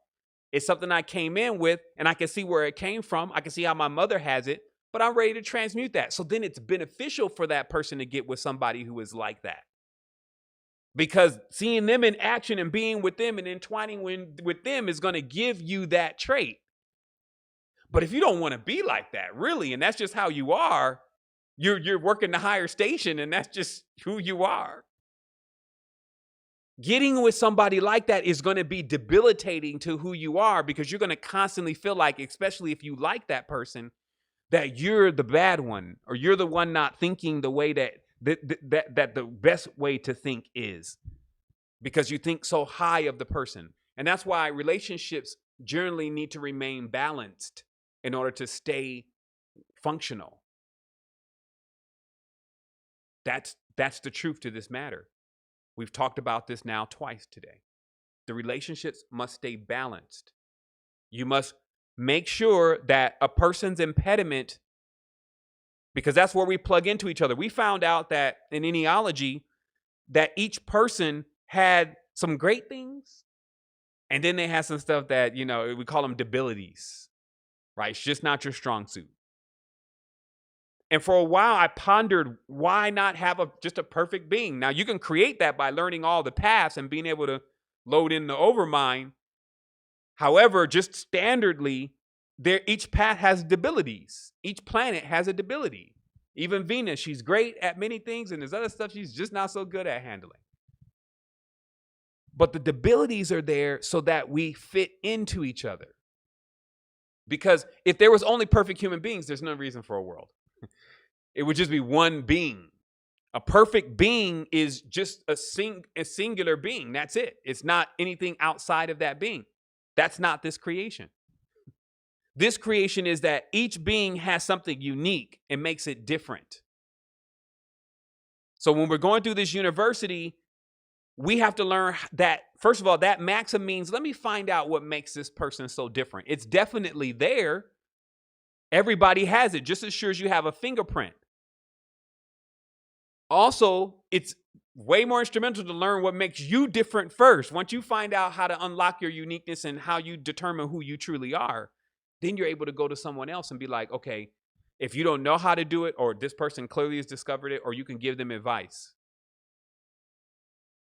It's something I came in with and I can see where it came from. I can see how my mother has it, but I'm ready to transmute that. So then it's beneficial for that person to get with somebody who is like that. Because seeing them in action and being with them and entwining with them is going to give you that trait. But if you don't want to be like that, really, and that's just how you are, you're working the higher station and that's just who you are. Getting with somebody like that is going to be debilitating to who you are because you're going to constantly feel like, especially if you like that person, that you're the bad one or you're the one not thinking the way that the best way to think is, because you think so high of the person. And that's why relationships generally need to remain balanced in order to stay functional. That's the truth to this matter. We've talked about this now twice today. The relationships must stay balanced. You must make sure that a person's impediment, because that's where we plug into each other. We found out that in neology, that each person had some great things, and then they had some stuff that, we call them debilities, right? It's just not your strong suit. And for a while, I pondered, why not have just a perfect being? Now, you can create that by learning all the paths and being able to load in the overmind. However, just standardly, each path has debilities. Each planet has a debility. Even Venus, she's great at many things, and there's other stuff she's just not so good at handling. But the debilities are there so that we fit into each other. Because if there was only perfect human beings, there's no reason for a world. It would just be one being. A perfect being is just a singular being. That's it. It's not anything outside of that being. That's not this creation. This creation is that each being has something unique and makes it different. So when we're going through this university, we have to learn that, first of all, that maxim means, let me find out what makes this person so different. It's definitely there. Everybody has it, just as sure as you have a fingerprint. Also, it's way more instrumental to learn what makes you different first. Once you find out how to unlock your uniqueness and how you determine who you truly are, then you're able to go to someone else and be like, okay, if you don't know how to do it, or this person clearly has discovered it, or you can give them advice.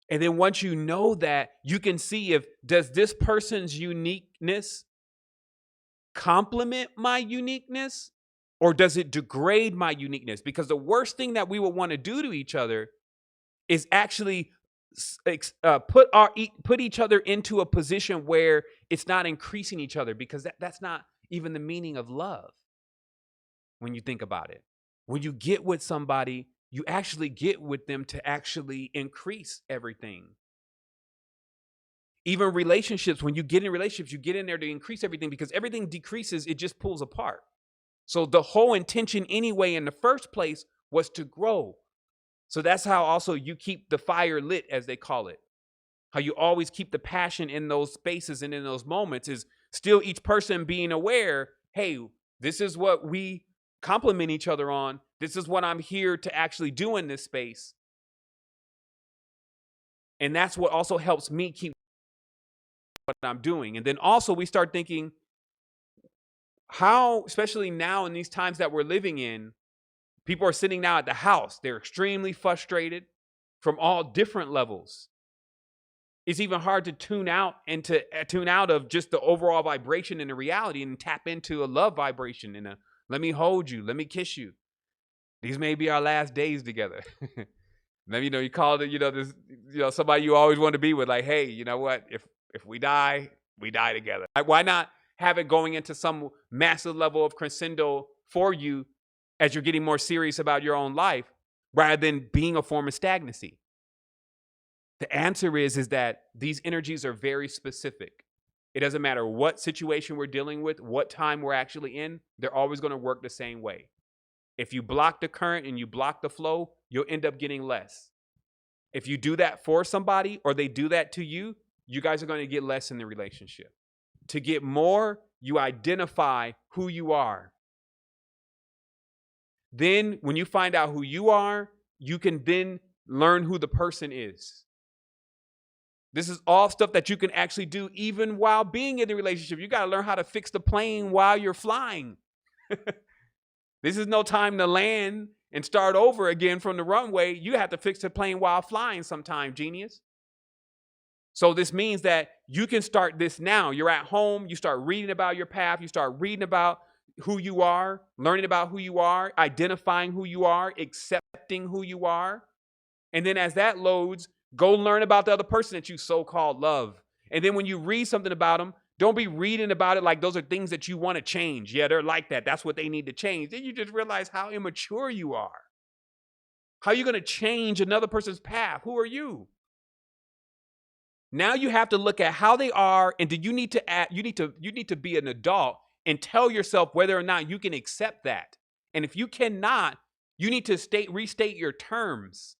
And then once you know that, you can see does this person's uniqueness complement my uniqueness, or does it degrade my uniqueness? Because the worst thing that we would want to do to each other is actually put each other into a position where it's not increasing each other, because that's not even the meaning of love. When you think about it, when you get with somebody, you actually get with them to actually increase everything. Even relationships, when you get in relationships, you get in there to increase everything, because everything decreases, it just pulls apart. So the whole intention anyway in the first place was to grow. So that's how also you keep the fire lit, as they call it. How you always keep the passion in those spaces and in those moments is still each person being aware, hey, this is what we compliment each other on. This is what I'm here to actually do in this space. And that's what also helps me keep what I'm doing. And then also we start thinking, how, especially now in these times that we're living in, people are sitting now at the house. They're extremely frustrated from all different levels. It's even hard to tune out of just the overall vibration and the reality and tap into a love vibration and a Let me hold you. Let me kiss you. These may be our last days together. Maybe, you call it, this, somebody you always want to be with, like, hey, you know what? If we die together. Why not have it going into some massive level of crescendo for you as you're getting more serious about your own life rather than being a form of stagnancy? The answer is that these energies are very specific. It doesn't matter what situation we're dealing with, what time we're actually in, they're always going to work the same way. If you block the current and you block the flow, you'll end up getting less. If you do that for somebody or they do that to you, you guys are going to get less in the relationship. To get more, you identify who you are. Then when you find out who you are, you can then learn who the person is. This is all stuff that you can actually do even while being in the relationship. You got to learn how to fix the plane while you're flying. This is no time to land and start over again from the runway. You have to fix the plane while flying sometime, genius. So this means that you can start this now. You're at home. You start reading about your path. You start reading about who you are, learning about who you are, identifying who you are, accepting who you are. And then as that loads, go learn about the other person that you so-called love. And then when you read something about them, don't be reading about it like those are things that you want to change. Yeah, they're like that. That's what they need to change. Then you just realize how immature you are. How are you going to change another person's path? Who are you? Now you have to look at how they are, and do you need to add, you need to be an adult and tell yourself whether or not you can accept that. And if you cannot, you need to restate your terms.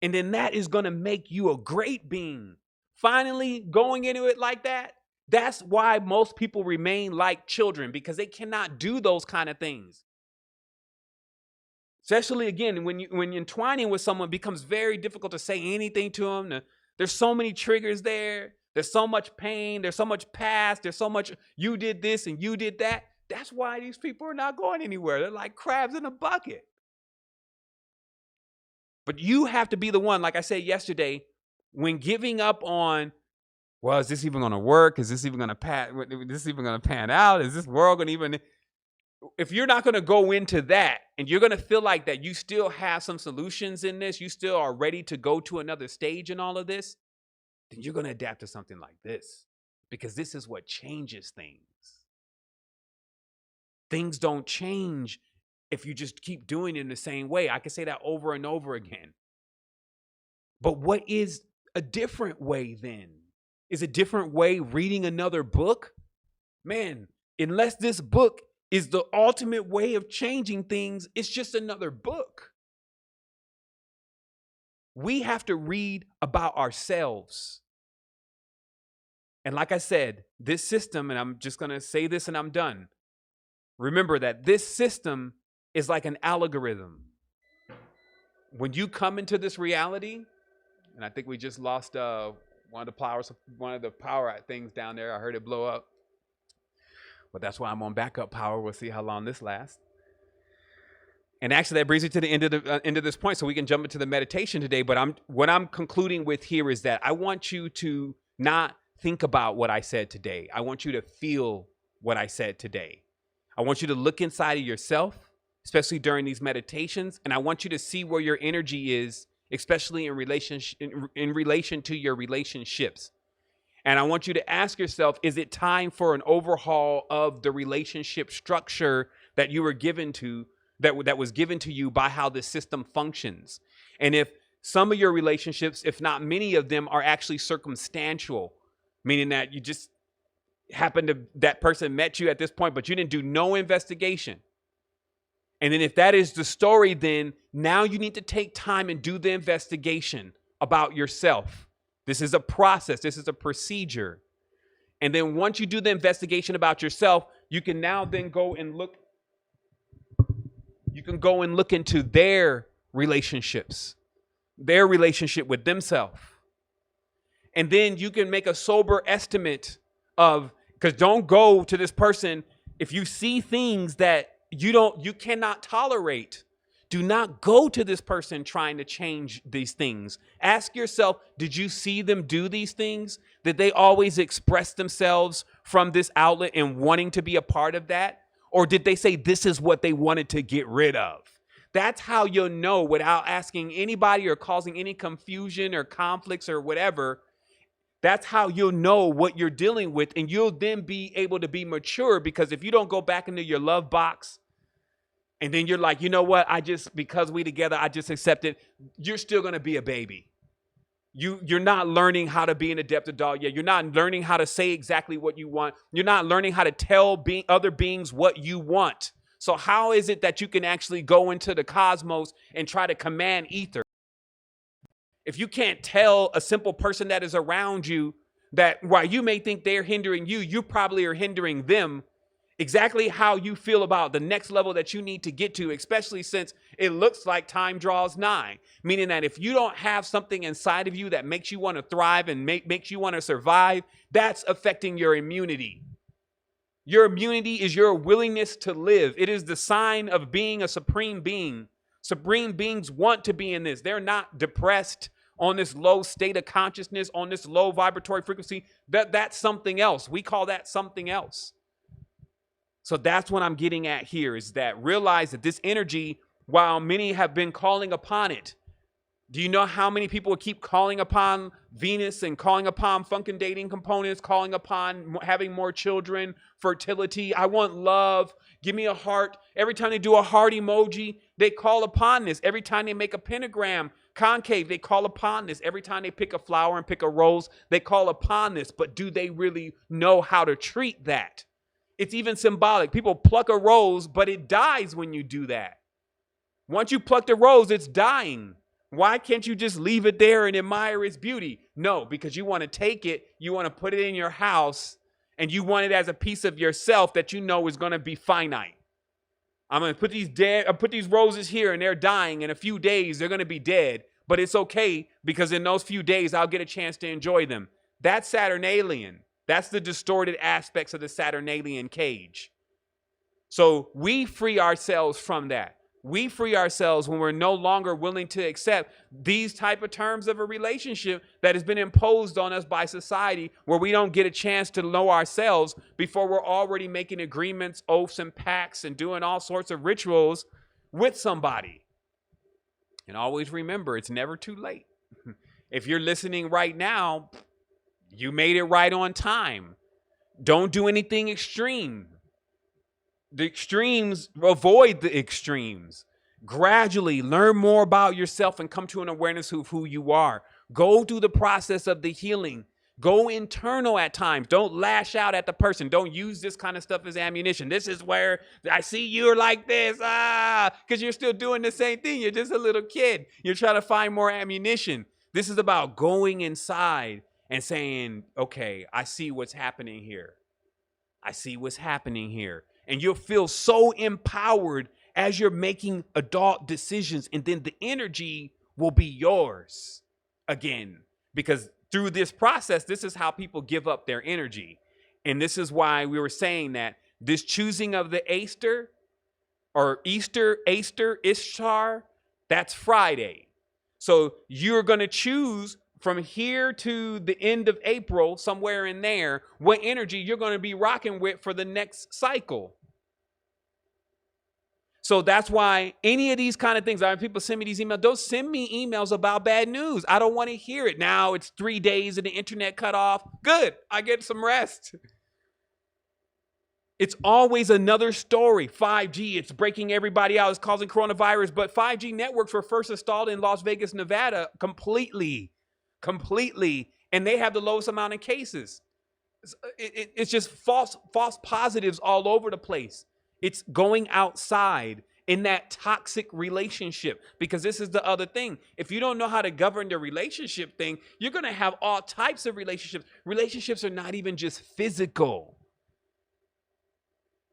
And then that is going to make you a great being. Finally, going into it like that, that's why most people remain like children, because they cannot do those kind of things. Especially, again, when you're entwining with someone, it becomes very difficult to say anything to them. There's so many triggers there. There's so much pain. There's so much past. There's so much you did this and you did that. That's why these people are not going anywhere. They're like crabs in a bucket. But you have to be the one, like I said yesterday, when giving up on, well, is this even going to work? Is this even going to pan out? Is this world going to even... If you're not going to go into that and you're going to feel like that you still have some solutions in this, you still are ready to go to another stage in all of this, then you're going to adapt to something like this, because this is what changes things. Things don't change if you just keep doing it in the same way. I can say that over and over again. But what is a different way then? Is a different way reading another book? Man, unless this book is the ultimate way of changing things, it's just another book. We have to read about ourselves. And like I said, this system, and I'm just going to say this and I'm done. Remember that this system is like an algorithm. When you come into this reality, and I think we just lost one of the power things down there. I heard it blow up. But that's why I'm on backup power. We'll see how long this lasts. And actually, that brings me to the end of this point, so we can jump into the meditation today. But what I'm concluding with here is that I want you to not think about what I said today. I want you to feel what I said today. I want you to look inside of yourself, especially during these meditations, and I want you to see where your energy is, especially in relation to your relationships. And I want you to ask yourself, is it time for an overhaul of the relationship structure that you were given to, that was given to you by how this system functions? And if some of your relationships, if not many of them, are actually circumstantial, meaning that you just that person met you at this point, but you didn't do no investigation. And then if that is the story, then now you need to take time and do the investigation about yourself. This is a process. This is a procedure. And then once you do the investigation about yourself, you can now then go and look. You can go and look into their relationships, their relationship with themselves. And then you can make a sober estimate of, because don't go to this person if you see things that you cannot tolerate. Do not go to this person trying to change these things. Ask yourself, did you see them do these things? Did they always express themselves from this outlet and wanting to be a part of that? Or did they say this is what they wanted to get rid of? That's how you'll know without asking anybody or causing any confusion or conflicts or whatever. That's how you'll know what you're dealing with, and you'll then be able to be mature, because if you don't go back into your love box and then you're like, you know what, because we together, I just accept it, you're still going to be a baby. You're not learning how to be an adept adult yet. You're not learning how to say exactly what you want. You're not learning how to tell other beings what you want. So how is it that you can actually go into the cosmos and try to command ether if you can't tell a simple person that is around you that while you may think they're hindering you, you probably are hindering them, exactly how you feel about the next level that you need to get to, especially since it looks like time draws nigh. Meaning that if you don't have something inside of you that makes you want to thrive and makes you want to survive, that's affecting your immunity. Your immunity is your willingness to live. It is the sign of being a supreme being. Supreme beings want to be in this. They're not depressed on this low state of consciousness, on this low vibratory frequency. That's something else. We call that something else. So that's what I'm getting at here, is that realize that this energy, while many have been calling upon it, do you know how many people keep calling upon Venus and calling upon funkin' dating components, calling upon having more children, fertility? I want love. Give me a heart. Every time they do a heart emoji, they call upon this. Every time they make a pentagram concave, they call upon this. Every time they pick a flower and pick a rose, they call upon this. But do they really know how to treat that? It's even symbolic. People pluck a rose, but it dies when you do that. Once you pluck the rose, it's dying. Why can't you just leave it there and admire its beauty? No, because you want to take it, you want to put it in your house, and you want it as a piece of yourself that you know is going to be finite. I'm going to put these roses here, and they're dying. In a few days, they're going to be dead. But it's okay, because in those few days, I'll get a chance to enjoy them. That's Saturnalian. That's the distorted aspects of the Saturnalian cage. So we free ourselves from that. We free ourselves when we're no longer willing to accept these type of terms of a relationship that has been imposed on us by society, where we don't get a chance to know ourselves before we're already making agreements, oaths, and pacts and doing all sorts of rituals with somebody. And always remember, it's never too late. If you're listening right now, you made it right on time. Don't do anything extreme. The extremes, avoid the extremes. Gradually learn more about yourself and come to an awareness of who you are. Go through the process of the healing. Go internal at times. Don't lash out at the person. Don't use this kind of stuff as ammunition. This is where I see you're like this, because you're still doing the same thing. You're just a little kid. You're trying to find more ammunition. This is about going inside and saying, okay, I see what's happening here. I see what's happening here. And you'll feel so empowered as you're making adult decisions. And then the energy will be yours again. Because through this process, this is how people give up their energy. And this is why we were saying that this choosing of the Easter, Ishtar, that's Friday. So you're going to choose from here to the end of April, somewhere in there, what energy you're going to be rocking with for the next cycle. So that's why any of these kind of things, people send me these emails, don't send me emails about bad news. I don't want to hear it. Now it's 3 days and the internet cut off. Good, I get some rest. It's always another story. 5G, it's breaking everybody out. It's causing coronavirus. But 5G networks were first installed in Las Vegas, Nevada, completely. And they have the lowest amount of cases. It's just false positives all over the place. It's going outside in that toxic relationship, because this is the other thing. If you don't know how to govern the relationship thing, you're going to have all types of relationships. Relationships are not even just physical,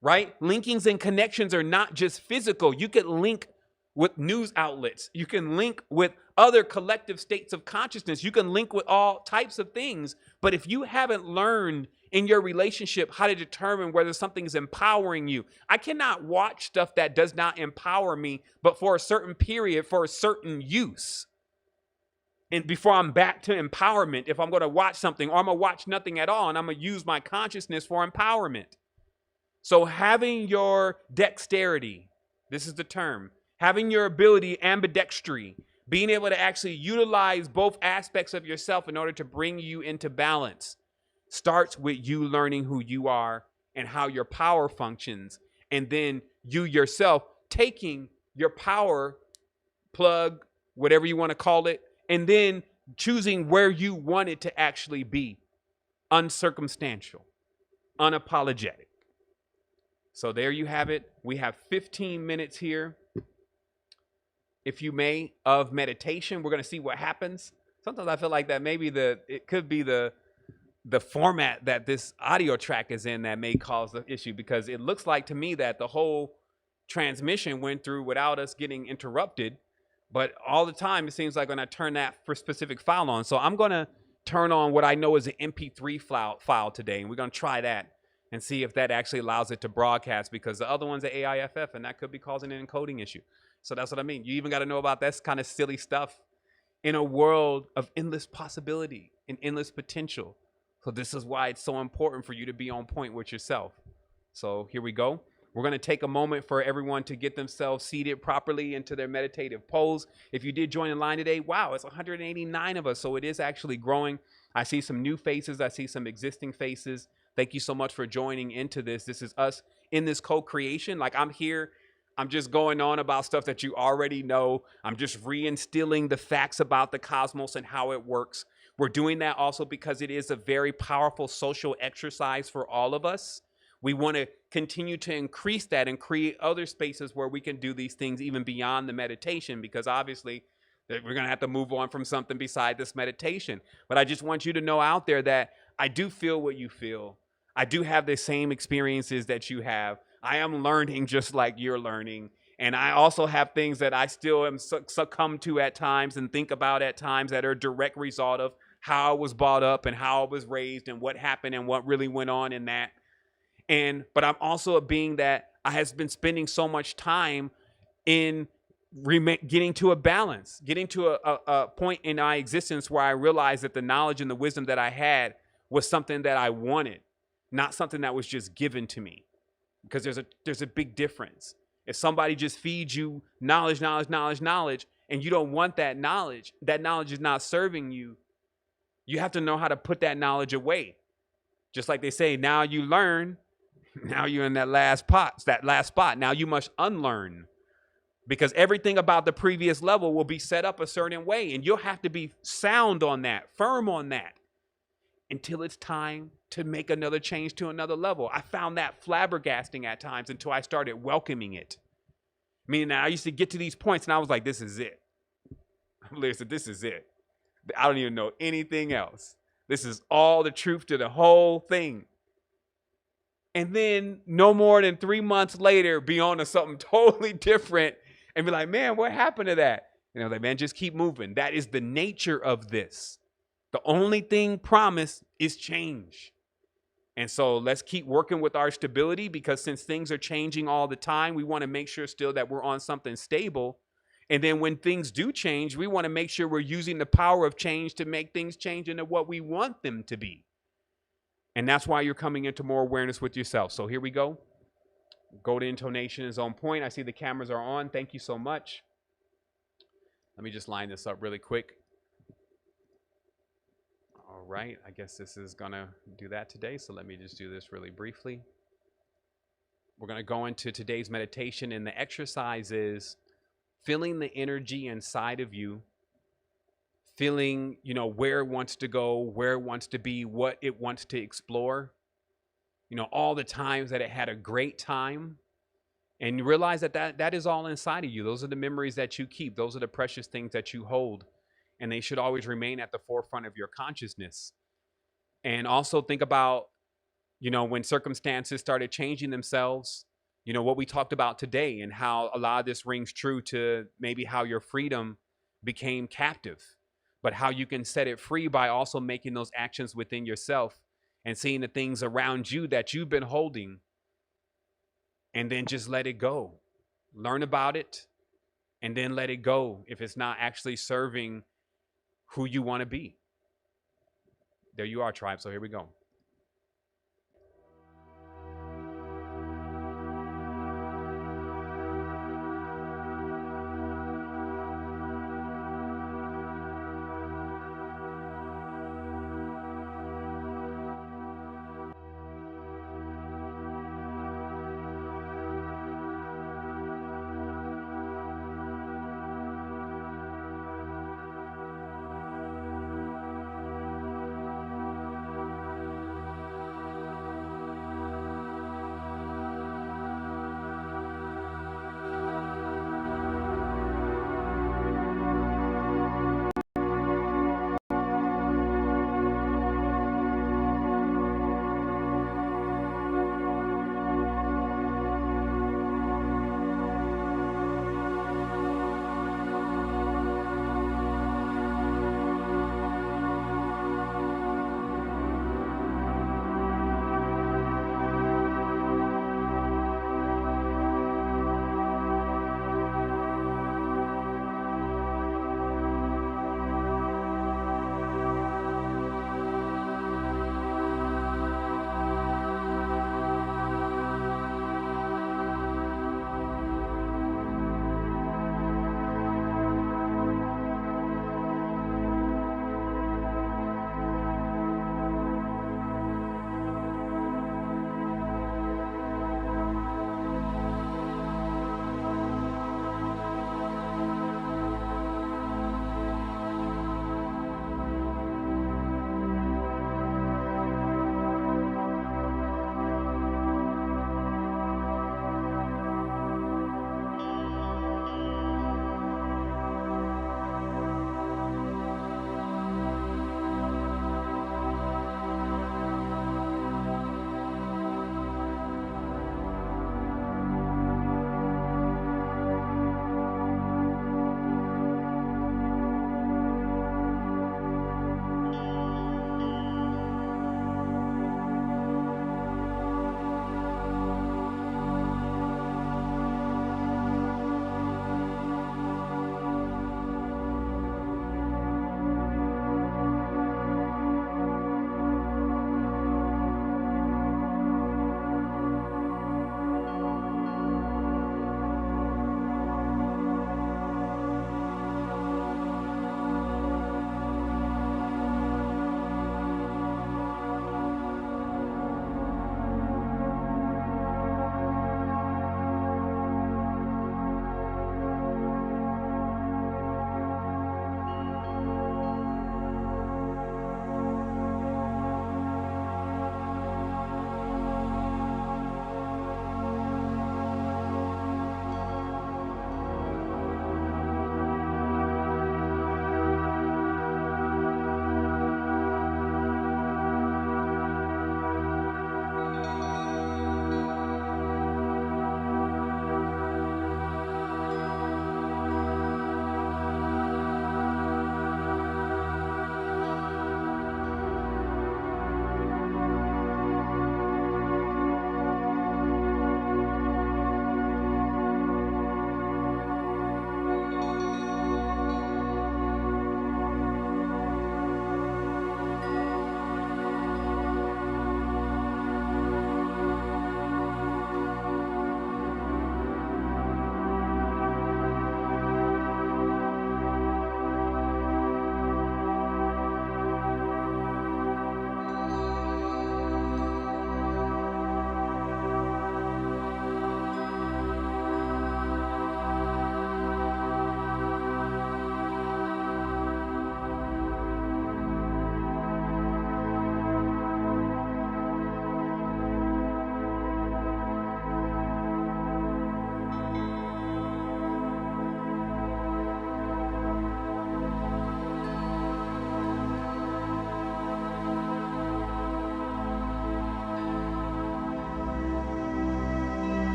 right? Linkings and connections are not just physical. You can link with news outlets. You can link with other collective states of consciousness. You can link with all types of things. But if you haven't learned in your relationship how to determine whether something is empowering you, I cannot watch stuff that does not empower me, but for a certain period, for a certain use. And before I'm back to empowerment, if I'm going to watch something, or I'm going to watch nothing at all, and I'm going to use my consciousness for empowerment. So having your dexterity, this is the term, having your ability, ambidextry, being able to actually utilize both aspects of yourself in order to bring you into balance, starts with you learning who you are and how your power functions. And then you yourself taking your power plug, whatever you want to call it, and then choosing where you want it to actually be, uncircumstantial, unapologetic. So there you have it. We have 15 minutes here, if you may, of meditation. We're going to see what happens. Sometimes I feel like that maybe it could be the format that this audio track is in that may cause the issue, because it looks like to me that the whole transmission went through without us getting interrupted. But all the time, it seems like when I turn that for specific file on. So I'm going to turn on what I know is an MP3 file today, and we're going to try that and see if that actually allows it to broadcast, because the other one's an AIFF, and that could be causing an encoding issue. So that's what I mean. You even got to know about that kind of silly stuff in a world of endless possibility and endless potential. So this is why it's so important for you to be on point with yourself. So here we go. We're going to take a moment for everyone to get themselves seated properly into their meditative pose. If you did join the line today, wow, it's 189 of us. So it is actually growing. I see some new faces. I see some existing faces. Thank you so much for joining into this. This is us in this co-creation. Like, I'm here. I'm just going on about stuff that you already know. I'm just reinstilling the facts about the cosmos and how it works. We're doing that also because it is a very powerful social exercise for all of us. We want to continue to increase that and create other spaces where we can do these things even beyond the meditation, because obviously we're going to have to move on from something beside this meditation. But I just want you to know out there that I do feel what you feel. I do have the same experiences that you have. I am learning just like you're learning. And I also have things that I still am succumb to at times and think about at times that are a direct result of how I was brought up and how I was raised and what happened and what really went on in that. But I'm also a being that I has been spending so much time in getting to a balance, getting to a point in my existence where I realized that the knowledge and the wisdom that I had was something that I wanted, not something that was just given to me. Because there's a big difference. If somebody just feeds you knowledge, and you don't want that knowledge is not serving you, you have to know how to put that knowledge away. Just like they say, now you learn, now you're in that last spot. Now you must unlearn, because everything about the previous level will be set up a certain way, and you'll have to be sound on that, firm on that, until it's time to make another change to another level. I found that flabbergasting at times until I started welcoming it. Meaning that I used to get to these points and I was like, this is it. Listen, this is it. I don't even know anything else. This is all the truth to the whole thing. And then no more than 3 months later, be on to something totally different and be like, man, what happened to that? And I was like, man, just keep moving. That is the nature of this. The only thing promised is change. And so let's keep working with our stability, because since things are changing all the time, we want to make sure still that we're on something stable. And then when things do change, we want to make sure we're using the power of change to make things change into what we want them to be. And that's why you're coming into more awareness with yourself. So here we go. Go to intonation is on point. I see the cameras are on. Thank you so much. Let me just line this up really quick. All right, I guess this is gonna do that today. So let me just do this really briefly. We're gonna go into today's meditation, and the exercise is feeling the energy inside of you, feeling, where it wants to go, where it wants to be, what it wants to explore. All the times that it had a great time, and you realize that is all inside of you. Those are the memories that you keep. Those are the precious things that you hold. And they should always remain at the forefront of your consciousness. And also think about, when circumstances started changing themselves, what we talked about today, and how a lot of this rings true to maybe how your freedom became captive, but how you can set it free by also making those actions within yourself and seeing the things around you that you've been holding, and then just let it go. Learn about it and then let it go if it's not actually serving who you want to be. There you are, tribe. So here we go.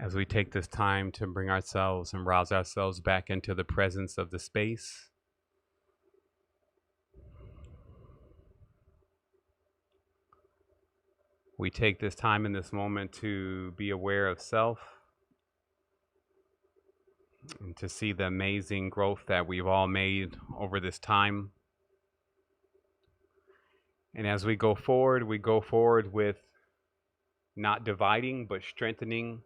As we take this time to bring ourselves and rouse ourselves back into the presence of the space, we take this time in this moment to be aware of self and to see the amazing growth that we've all made over this time. And as we go forward with not dividing, but strengthening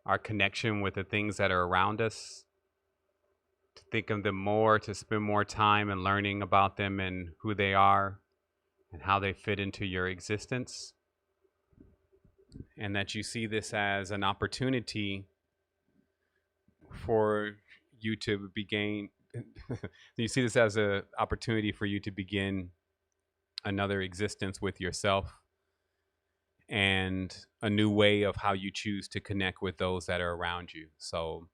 our connection with the things that are around us, to think of them more, to spend more time in learning about them and who they are and how they fit into your existence. And that you see this as an opportunity for you to begin. You see this as an opportunity for you to begin another existence with yourself and a new way of how you choose to connect with those that are around you. So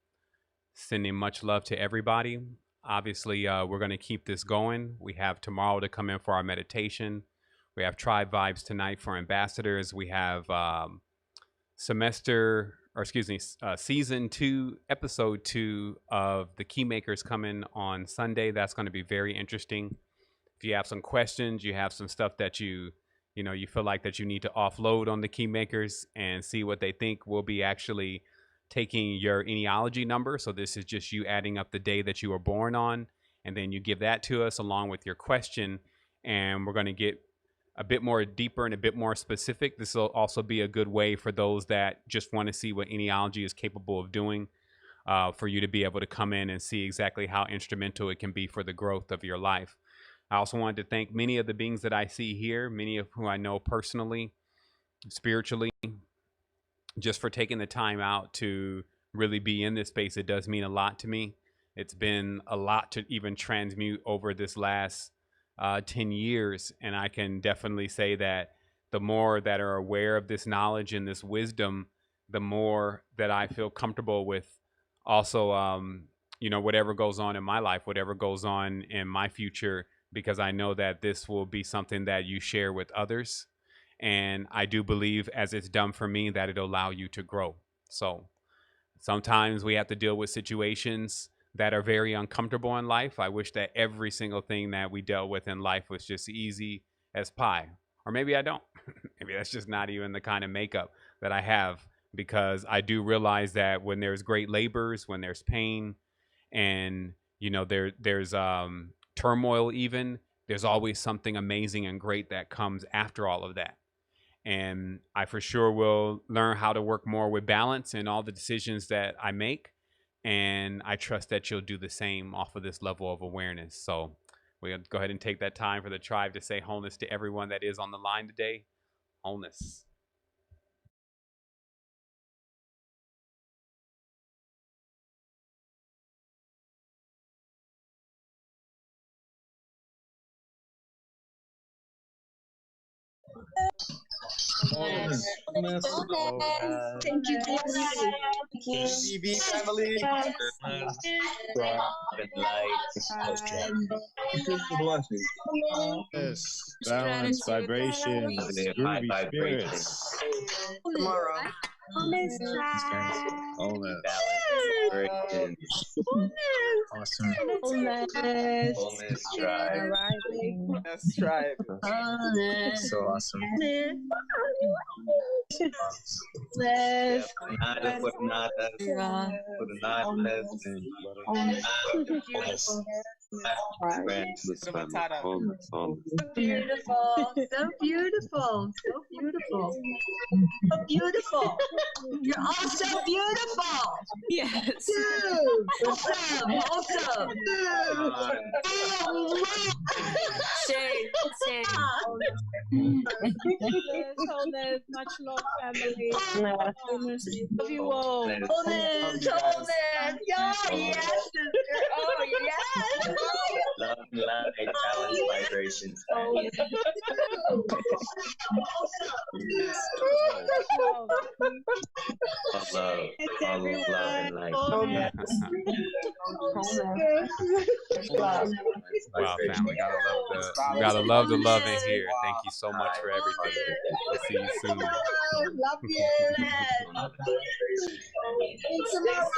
sending much love to everybody. Obviously, we're going to keep this going. We have tomorrow to come in for our meditation. We have Tribe Vibes tonight for ambassadors. We have season 2, episode 2 of the Keymakers coming on Sunday. That's going to be very interesting. If you have some questions, you have some stuff that you feel like that you need to offload on the Keymakers and see what they think, we'll be actually taking your genealogy number. So this is just you adding up the day that you were born on, and then you give that to us along with your question, and we're going to get a bit more deeper and a bit more specific. This will also be a good way for those that just want to see what genealogy is capable of doing, for you to be able to come in and see exactly how instrumental it can be for the growth of your life. I also wanted to thank many of the beings that I see here, many of whom I know personally, spiritually, just for taking the time out to really be in this space. It does mean a lot to me. It's been a lot to even transmute over this last 10 years. And I can definitely say that the more that are aware of this knowledge and this wisdom, the more that I feel comfortable with also, whatever goes on in my life, whatever goes on in my future, because I know that this will be something that you share with others. And I do believe, as it's done for me, that it'll allow you to grow. So sometimes we have to deal with situations that are very uncomfortable in life. I wish that every single thing that we dealt with in life was just easy as pie. Or maybe I don't. Maybe that's just not even the kind of makeup that I have, because I do realize that when there's great labors, when there's pain, and there's turmoil, even, there's always something amazing and great that comes after all of that. And I for sure will learn how to work more with balance in all the decisions that I make. And I trust that you'll do the same off of this level of awareness. So we'll go ahead and take that time for the tribe to say wholeness to everyone that is on the line today. Wholeness. Wholeness. Wholeness. Thank you, dear. Thank you. BB family. Blessings. Yes, balance, vibrations, groovy spirits. Tomorrow. Wholeness. Wholeness. Awesome. Wholeness tribe. Wholeness tribe. So awesome. Bless. Nada por nada. Por nada. Beautiful. So beautiful. So beautiful. So beautiful. You're all so beautiful. Yes. Awesome. Awesome. Shane. Wholeness, much love, family. Love you all. Wholeness. Yes, sister. Oh, yes. Love, light, balance, vibrations. Love, and light. Wow, family, gotta love the love in here. Thank you so much for everything. We'll see you soon. Love you. See you tomorrow.